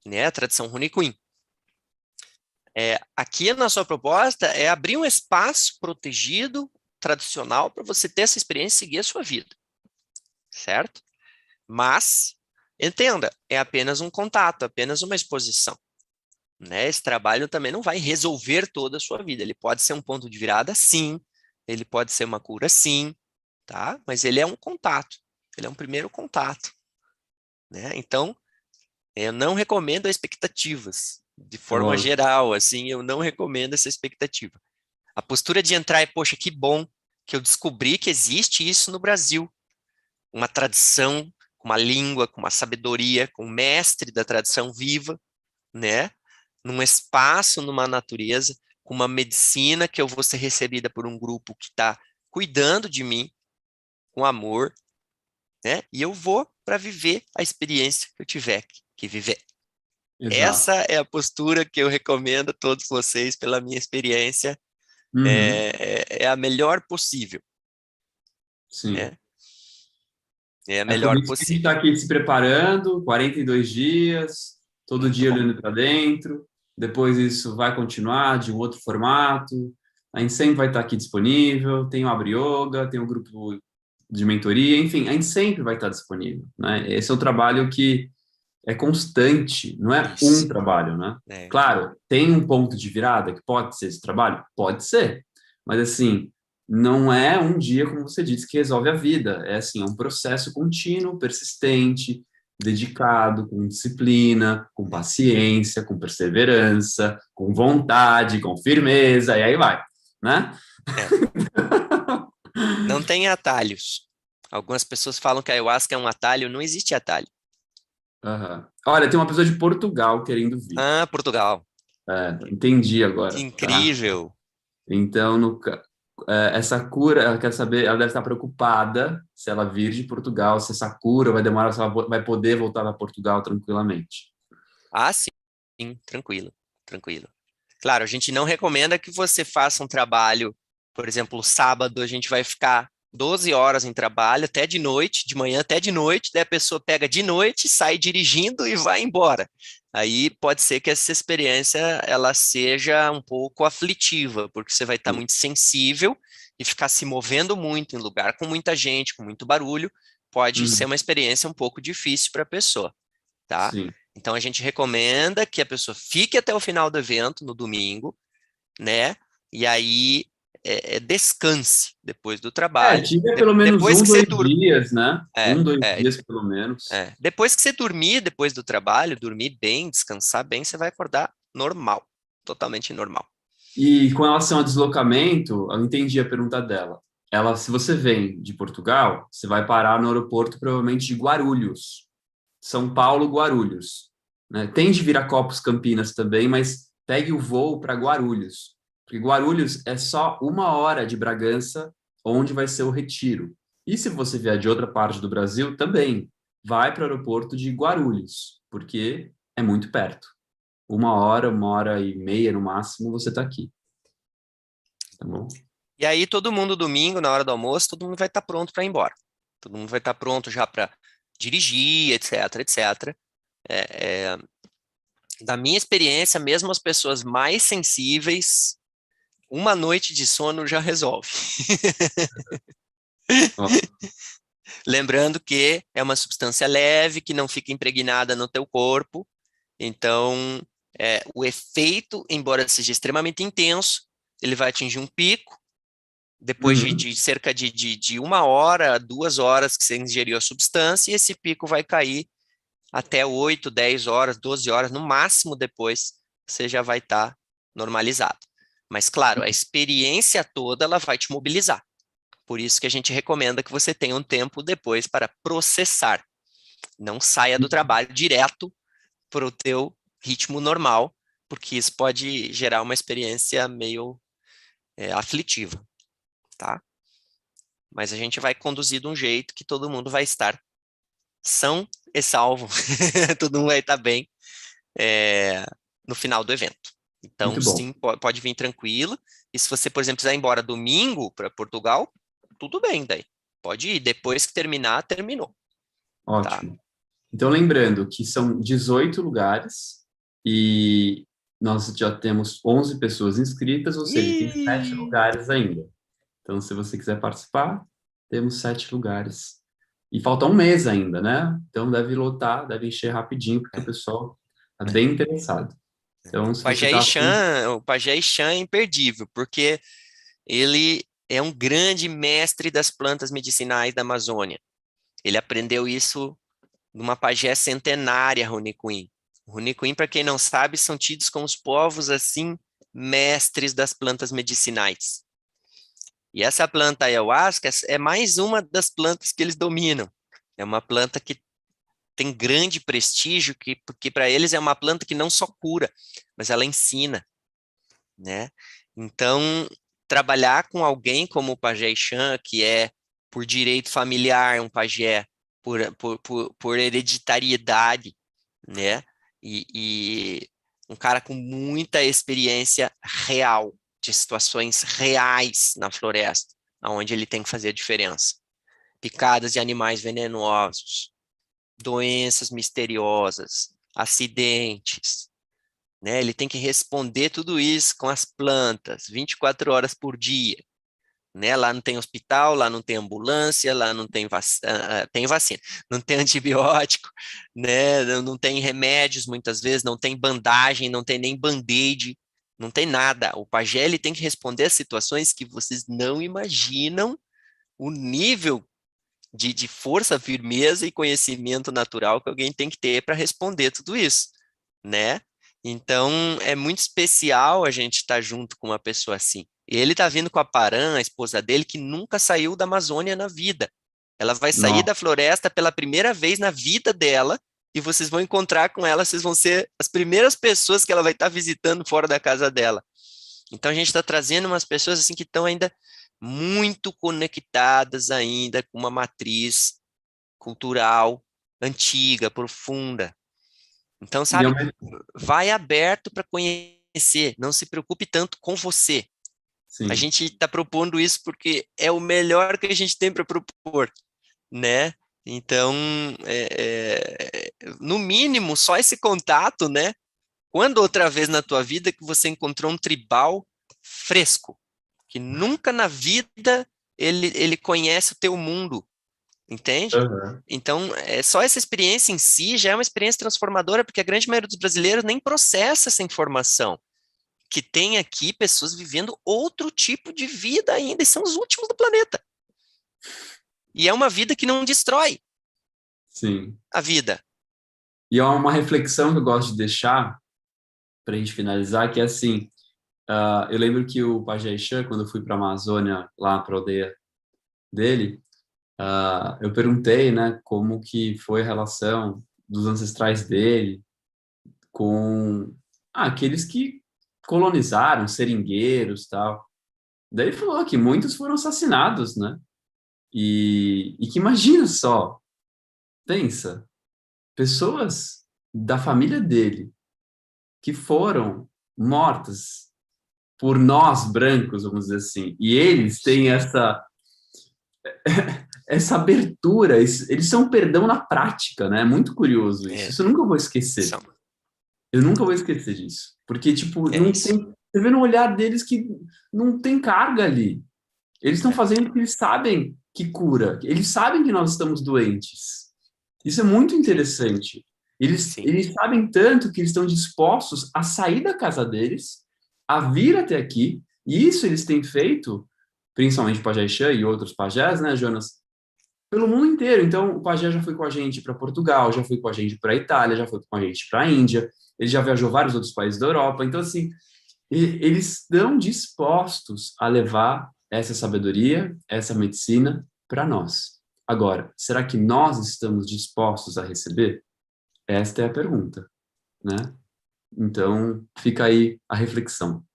né? A tradição Rune Queen. Aqui na sua proposta é abrir um espaço protegido, tradicional, para você ter essa experiência e seguir a sua vida, certo? Mas, entenda, é apenas um contato, apenas uma exposição, né? Esse trabalho também não vai resolver toda a sua vida. Ele pode ser um ponto de virada, sim. Ele pode ser uma cura, sim, tá? Mas ele é um contato. Ele é um primeiro contato, né? Então, eu não recomendo expectativas. De forma Lógico. geral, assim, eu não recomendo essa expectativa. A postura de entrar é, poxa, que bom que eu descobri que existe isso no Brasil. Uma tradição, uma língua, com uma sabedoria, com um mestre da tradição viva, né? Num espaço, numa natureza, com uma medicina que eu vou ser recebida por um grupo que está cuidando de mim, com amor, né? E eu vou para viver a experiência que eu tiver que viver. Exato. Essa é a postura que eu recomendo a todos vocês, pela minha experiência, Uhum. é a melhor possível, Sim. né? É a É por melhor isso que a gente está possível. aqui se preparando, 42 dias, todo Muito dia bom. olhando para dentro. Depois isso vai continuar de um outro formato. A gente sempre vai estar aqui disponível. Tem o Abre Yoga, tem o grupo de mentoria, enfim, a gente sempre vai estar disponível, né? Esse é o trabalho que é constante, não é um Isso. trabalho, né? É, Claro, tem um ponto de virada que pode ser esse trabalho? Pode ser, mas assim, não é um dia, como você disse, que resolve a vida. É assim, é um processo contínuo, persistente, dedicado, com disciplina, com paciência, com perseverança, com vontade, com firmeza, e aí vai, né? é. Não tem atalhos. Algumas pessoas falam que a ayahuasca é um atalho. Não existe atalho. Aham. Olha, tem uma pessoa de Portugal querendo vir. Ah, Portugal. Entendi Que agora, tá? incrível. Então, essa cura, ela quer saber, ela deve estar preocupada se ela vir de Portugal, se essa cura vai demorar, se ela vai poder voltar para Portugal tranquilamente. Ah, sim. Sim, tranquilo. Tranquilo. Claro, a gente não recomenda que você faça um trabalho, por exemplo, sábado a gente vai ficar 12 horas em trabalho até de noite, de manhã até de noite, daí a pessoa pega de noite, sai dirigindo e vai embora. Aí pode ser que essa experiência ela seja um pouco aflitiva, porque você vai estar muito sensível e ficar se movendo muito em lugar com muita gente, com muito barulho, pode ser Uhum, uma experiência um pouco difícil para a pessoa, tá? sim. Então a gente recomenda que a pessoa fique até o final do evento, no domingo, né? E aí descanse depois do trabalho. Tira pelo menos Depois um, que você dois dias, né? é, Um, dois é, dias pelo menos. depois que você dormir depois do trabalho, dormir bem, descansar bem, você vai acordar normal, totalmente normal. E com relação ao deslocamento, eu entendi a pergunta dela. Ela, se você vem de Portugal, você vai parar no aeroporto provavelmente de Guarulhos. São Paulo, Guarulhos, né? Tem de Viracopos, Campinas também, mas pegue o voo para Guarulhos, porque Guarulhos é só 1 hora de Bragança, onde vai ser o retiro. E se você vier de outra parte do Brasil, também vai para o aeroporto de Guarulhos, porque é muito perto. 1 hora, 1 hora e meia no máximo, você está aqui, tá bom? E aí todo mundo domingo, na hora do almoço, todo mundo vai estar pronto para ir embora. Todo mundo vai estar pronto já para dirigir, etc, etc. Da minha experiência, mesmo as pessoas mais sensíveis, uma noite de sono já resolve. Ó, Lembrando que é uma substância leve, que não fica impregnada no teu corpo, então o efeito, embora seja extremamente intenso, ele vai atingir um pico, depois uhum. de cerca de 1 hora, 2 horas que você ingeriu a substância, e esse pico vai cair até 8, 10 horas, 12 horas, no máximo depois você já vai estar normalizado. Mas, claro, a experiência toda ela vai te mobilizar. Por isso que a gente recomenda que você tenha um tempo depois para processar. Não saia do trabalho direto para o teu ritmo normal, porque isso pode gerar uma experiência meio aflitiva, tá? Mas a gente vai conduzir de um jeito que todo mundo vai estar são e salvo, todo mundo vai estar bem é, no final do evento. Então, Muito bom. sim, pode vir tranquilo. E se você, por exemplo, quiser ir embora domingo para Portugal, tudo bem daí. Pode ir. Depois que terminar, terminou. Tá? Ótimo. Então, lembrando que são 18 lugares e nós já temos 11 pessoas inscritas, ou seja, tem 7 E... lugares ainda. Então, se você quiser participar, temos 7 lugares. E falta um mês ainda, né? Então, deve lotar, deve encher rapidinho, porque o pessoal está bem interessado. Então, se você está afim... O Pajé Ixan é imperdível, porque ele é um grande mestre das plantas medicinais da Amazônia. Ele aprendeu isso numa pajé centenária, Rony Queen. Rony Queen, para quem não sabe, são tidos como os povos, assim, mestres das plantas medicinais. E essa planta ayahuasca é mais uma das plantas que eles dominam. É uma planta que tem grande prestígio, porque para eles é uma planta que não só cura, mas ela ensina, né? Então, trabalhar com alguém como o Pajé Ixan, que é por direito familiar, um pajé, por hereditariedade, né? E um cara com muita experiência real, de situações reais na floresta, onde ele tem que fazer a diferença. Picadas de animais venenosos, doenças misteriosas, acidentes, né? Ele tem que responder tudo isso com as plantas, 24 horas por dia, né? Lá não tem hospital, lá não tem ambulância, lá não tem tem vacina, não tem antibiótico, né? Não tem remédios muitas vezes, não tem bandagem, não tem nem band-aid, não tem nada. O pajé ele tem que responder a situações que vocês não imaginam o nível de força, firmeza e conhecimento natural que alguém tem que ter para responder tudo isso, né? Então, é muito especial a gente estar junto com uma pessoa assim. E ele está vindo com a Paran, a esposa dele, que nunca saiu da Amazônia na vida. Ela vai sair da Nossa, floresta pela primeira vez na vida dela e vocês vão encontrar com ela, vocês vão ser as primeiras pessoas que ela vai estar visitando fora da casa dela. Então, a gente está trazendo umas pessoas assim que estão ainda muito conectadas ainda com uma matriz cultural antiga, profunda. Então, e é sabe, vai aberto para conhecer, não se preocupe tanto com você. A sim. gente está propondo isso porque é o melhor que a gente tem para propor, né? Então, no mínimo, só esse contato, né? Quando outra vez na tua vida que você encontrou um tribal fresco, que nunca na vida ele conhece o teu mundo, entende? Aham. Então, só essa experiência em si já é uma experiência transformadora, porque a grande maioria dos brasileiros nem processa essa informação, que tem aqui pessoas vivendo outro tipo de vida ainda, e são os últimos do planeta. E é uma vida que não destrói Sim. a vida. E é uma reflexão que eu gosto de deixar para a gente finalizar, que é assim, eu lembro que o Pajé Ixã, quando eu fui para a Amazônia, lá para a aldeia dele, eu perguntei, né, como que foi a relação dos ancestrais dele com aqueles que colonizaram, seringueiros, tal. Daí ele falou que muitos foram assassinados, né? E que imagina só, pensa, pessoas da família dele que foram mortas por nós brancos, vamos dizer assim, e eles têm essa abertura, eles são perdão na prática, né? É muito curioso isso. É, Isso eu nunca vou esquecer. são. Eu nunca vou esquecer disso. Porque, tipo, É não isso. tem. Você vê no olhar deles que não tem carga ali. Eles estão É, fazendo porque eles sabem que cura. Eles sabem que nós estamos doentes. Isso é muito sim, interessante. sim. Eles sabem tanto que eles estão dispostos a sair da casa deles, a vir até aqui, e isso eles têm feito, principalmente o Pajé Xã e outros pajés, né, Jonas? Pelo mundo inteiro. Então, o Pajé já foi com a gente para Portugal, já foi com a gente para a Itália, já foi com a gente para a Índia, ele já viajou vários outros países da Europa. Então, assim, eles estão dispostos a levar essa sabedoria, essa medicina para nós. Agora, será que nós estamos dispostos a receber? Esta é a pergunta, né? Então, fica aí a reflexão.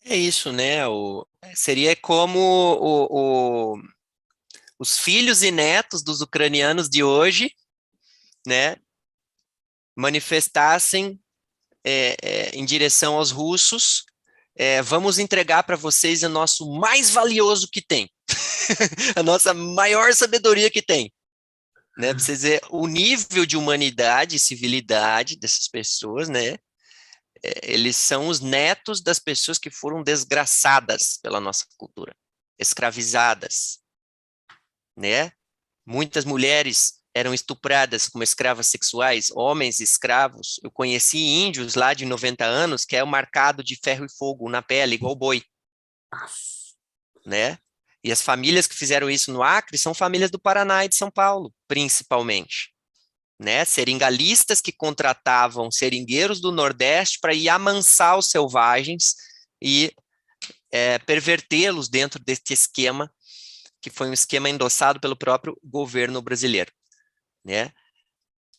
É isso, né? Seria como os filhos e netos dos ucranianos de hoje, né, manifestassem em direção aos russos, vamos entregar para vocês o nosso mais valioso que tem, a nossa maior sabedoria que tem, né? Para vocês verem o nível de humanidade e civilidade dessas pessoas, né? Eles são os netos das pessoas que foram desgraçadas pela nossa cultura, escravizadas, né? Muitas mulheres eram estupradas como escravas sexuais, homens escravos. Eu conheci índios lá de 90 anos que é marcado de ferro e fogo na pele, igual boi, né? E as famílias que fizeram isso no Acre são famílias do Paraná e de São Paulo, principalmente, né? Seringalistas que contratavam seringueiros do Nordeste para ir amansar os selvagens e pervertê-los dentro deste esquema, que foi um esquema endossado pelo próprio governo brasileiro, né?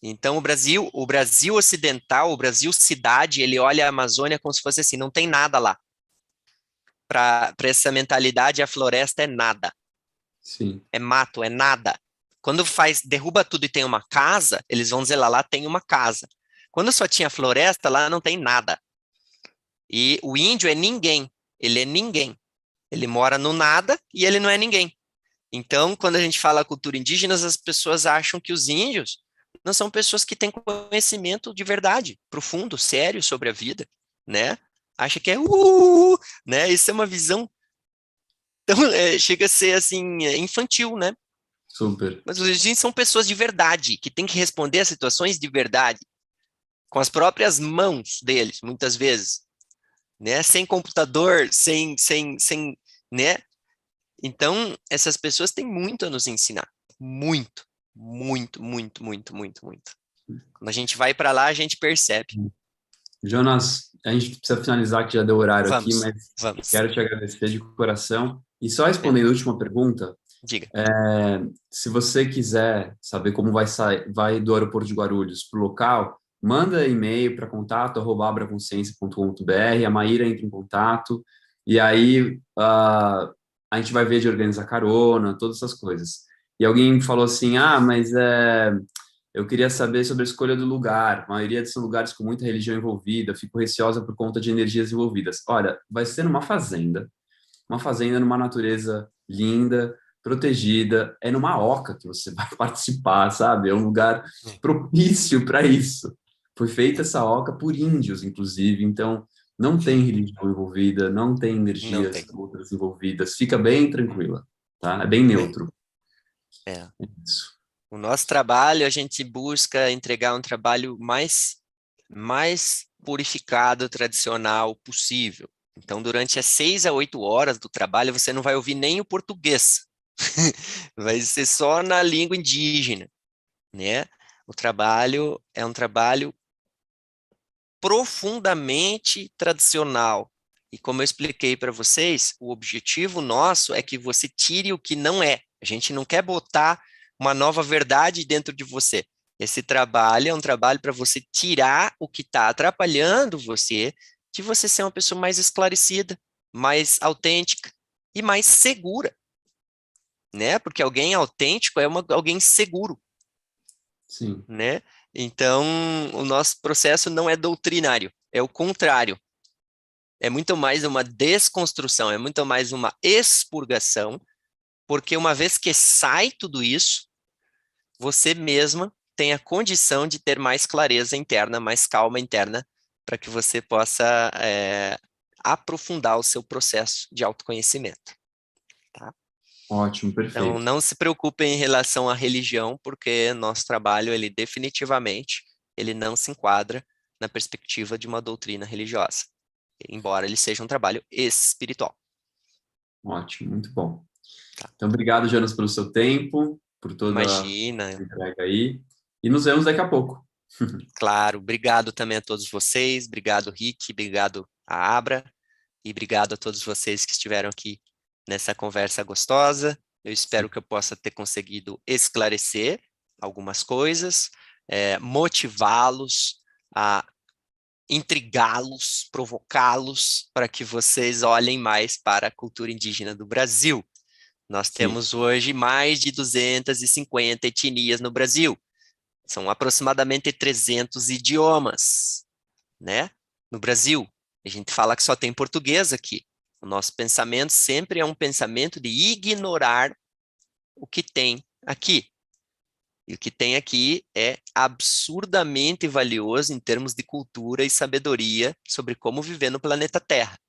Então, o Brasil ocidental, o Brasil cidade, ele olha a Amazônia como se fosse assim, não tem nada lá. Para essa mentalidade, a floresta é nada, Sim, é mato, é nada. Quando derruba tudo e tem uma casa, eles vão dizer lá tem uma casa. Quando só tinha floresta, lá não tem nada. E o índio é ninguém, ele é ninguém. Ele mora no nada e ele não é ninguém. Então, quando a gente fala cultura indígena, as pessoas acham que os índios não são pessoas que têm conhecimento de verdade, profundo, sério sobre a vida, né? Acha que é né? Isso é uma visão tão, chega a ser assim, infantil, né? super. Mas os índios são pessoas de verdade, que têm que responder a situações de verdade, com as próprias mãos deles, muitas vezes, né? Sem computador, sem, né? Então, essas pessoas têm muito a nos ensinar. Muito, muito, muito, muito, muito, muito. Quando a gente vai para lá, a gente percebe. Jonas, a gente precisa finalizar que já deu horário aqui, Vamos, mas vamos. quero te agradecer de coração. E só É, respondendo a última pergunta, diga. se você quiser saber como vai sair, vai do aeroporto de Guarulhos para o local, manda e-mail para contato@abraconsciência.com.br, a Maíra entra em contato, e aí a gente vai ver de organizar carona, todas essas coisas. E alguém falou assim, mas eu queria saber sobre a escolha do lugar. A maioria são lugares com muita religião envolvida, fico receosa por conta de energias envolvidas. Olha, vai ser uma fazenda numa natureza linda, protegida, é numa oca que você vai participar, sabe? É um lugar É, propício para isso. Foi feita essa oca por índios, inclusive, então não tem religião envolvida, não tem não energias tem. outras envolvidas, fica bem tranquila, tá? É bem É, neutro. é. É isso. O nosso trabalho, a gente busca entregar um trabalho mais purificado, tradicional possível. Então, durante as 6 a 8 horas do trabalho, você não vai ouvir nem o português. Vai ser só na língua indígena, né? O trabalho é um trabalho profundamente tradicional. E como eu expliquei para vocês, o objetivo nosso é que você tire o que não é. A gente não quer botar uma nova verdade dentro de você. Esse trabalho é um trabalho para você tirar o que está atrapalhando você, de você ser uma pessoa mais esclarecida, mais autêntica e mais segura, né? Porque alguém autêntico é alguém seguro, Sim. né? Então, o nosso processo não é doutrinário, é o contrário. é muito mais uma desconstrução, é muito mais uma expurgação, porque uma vez que sai tudo isso, você mesma tem a condição de ter mais clareza interna, mais calma interna, para que você possa aprofundar o seu processo de autoconhecimento. Tá? Ótimo, Então, perfeito. não se preocupe em relação à religião, porque nosso trabalho, ele definitivamente, ele não se enquadra na perspectiva de uma doutrina religiosa, embora ele seja um trabalho espiritual. Ótimo, muito bom. Tá? Então, obrigado, Jonas, pelo seu tempo, por toda a Imagina, entrega aí. E nos vemos daqui a pouco. claro, obrigado também a todos vocês, obrigado, Rick, obrigado a Abra, e obrigado a todos vocês que estiveram aqui nessa conversa gostosa. Eu espero que eu possa ter conseguido esclarecer algumas coisas, motivá-los, a intrigá-los, provocá-los para que vocês olhem mais para a cultura indígena do Brasil. Nós Sim. temos hoje mais de 250 etnias no Brasil. São aproximadamente 300 idiomas, né? No Brasil. A gente fala que só tem português aqui. O nosso pensamento sempre é um pensamento de ignorar o que tem aqui. E o que tem aqui é absurdamente valioso em termos de cultura e sabedoria sobre como viver no planeta Terra.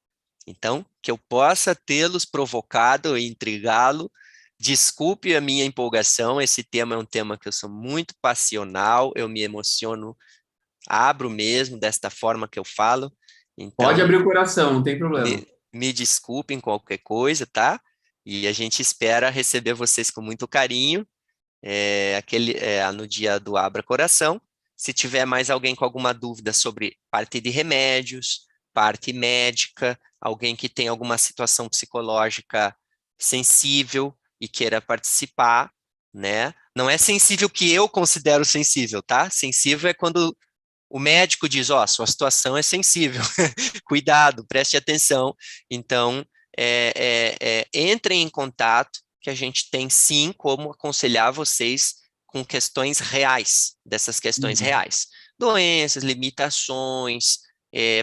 Então, que eu possa tê-los provocado e intrigá-lo. Desculpe a minha empolgação, esse tema é um tema que eu sou muito passional, eu me emociono, abro mesmo desta forma que eu falo. Pode Então, abrir o coração, não tem problema. me desculpem qualquer coisa, tá? E a gente espera receber vocês com muito carinho no dia do Abra Coração. Se tiver mais alguém com alguma dúvida sobre parte de remédios, parte médica, alguém que tem alguma situação psicológica sensível e queira participar, né? Não é sensível que eu considero sensível, tá? Sensível é quando o médico diz, ó, sua situação é sensível, cuidado, preste atenção. Então, entrem em contato, que a gente tem sim como aconselhar vocês com questões reais, dessas questões Uhum. reais. Doenças, limitações,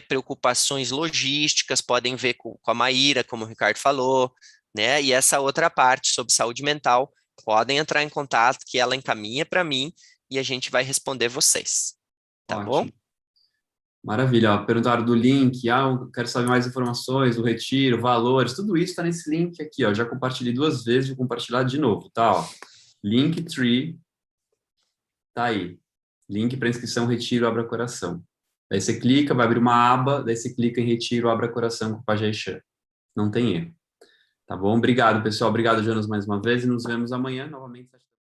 preocupações logísticas, podem ver com a Maíra, como o Ricardo falou, né? E essa outra parte sobre saúde mental, podem entrar em contato, que ela encaminha para mim e a gente vai responder vocês. Tá bom? Ótimo. Maravilha. Ó, perguntaram do link. Eu quero saber mais informações, do retiro, valores, tudo isso está nesse link aqui. Ó. Já compartilhei 2 vezes, vou compartilhar de novo, tá? Ó. Linktree, tá aí. Link para inscrição, retiro, abra coração. Daí você clica, vai abrir uma aba, daí você clica em retiro, abra coração com o Pajé Chan. Não tem erro. Tá bom? Obrigado, pessoal. Obrigado, Jonas, mais uma vez, e nos vemos amanhã novamente.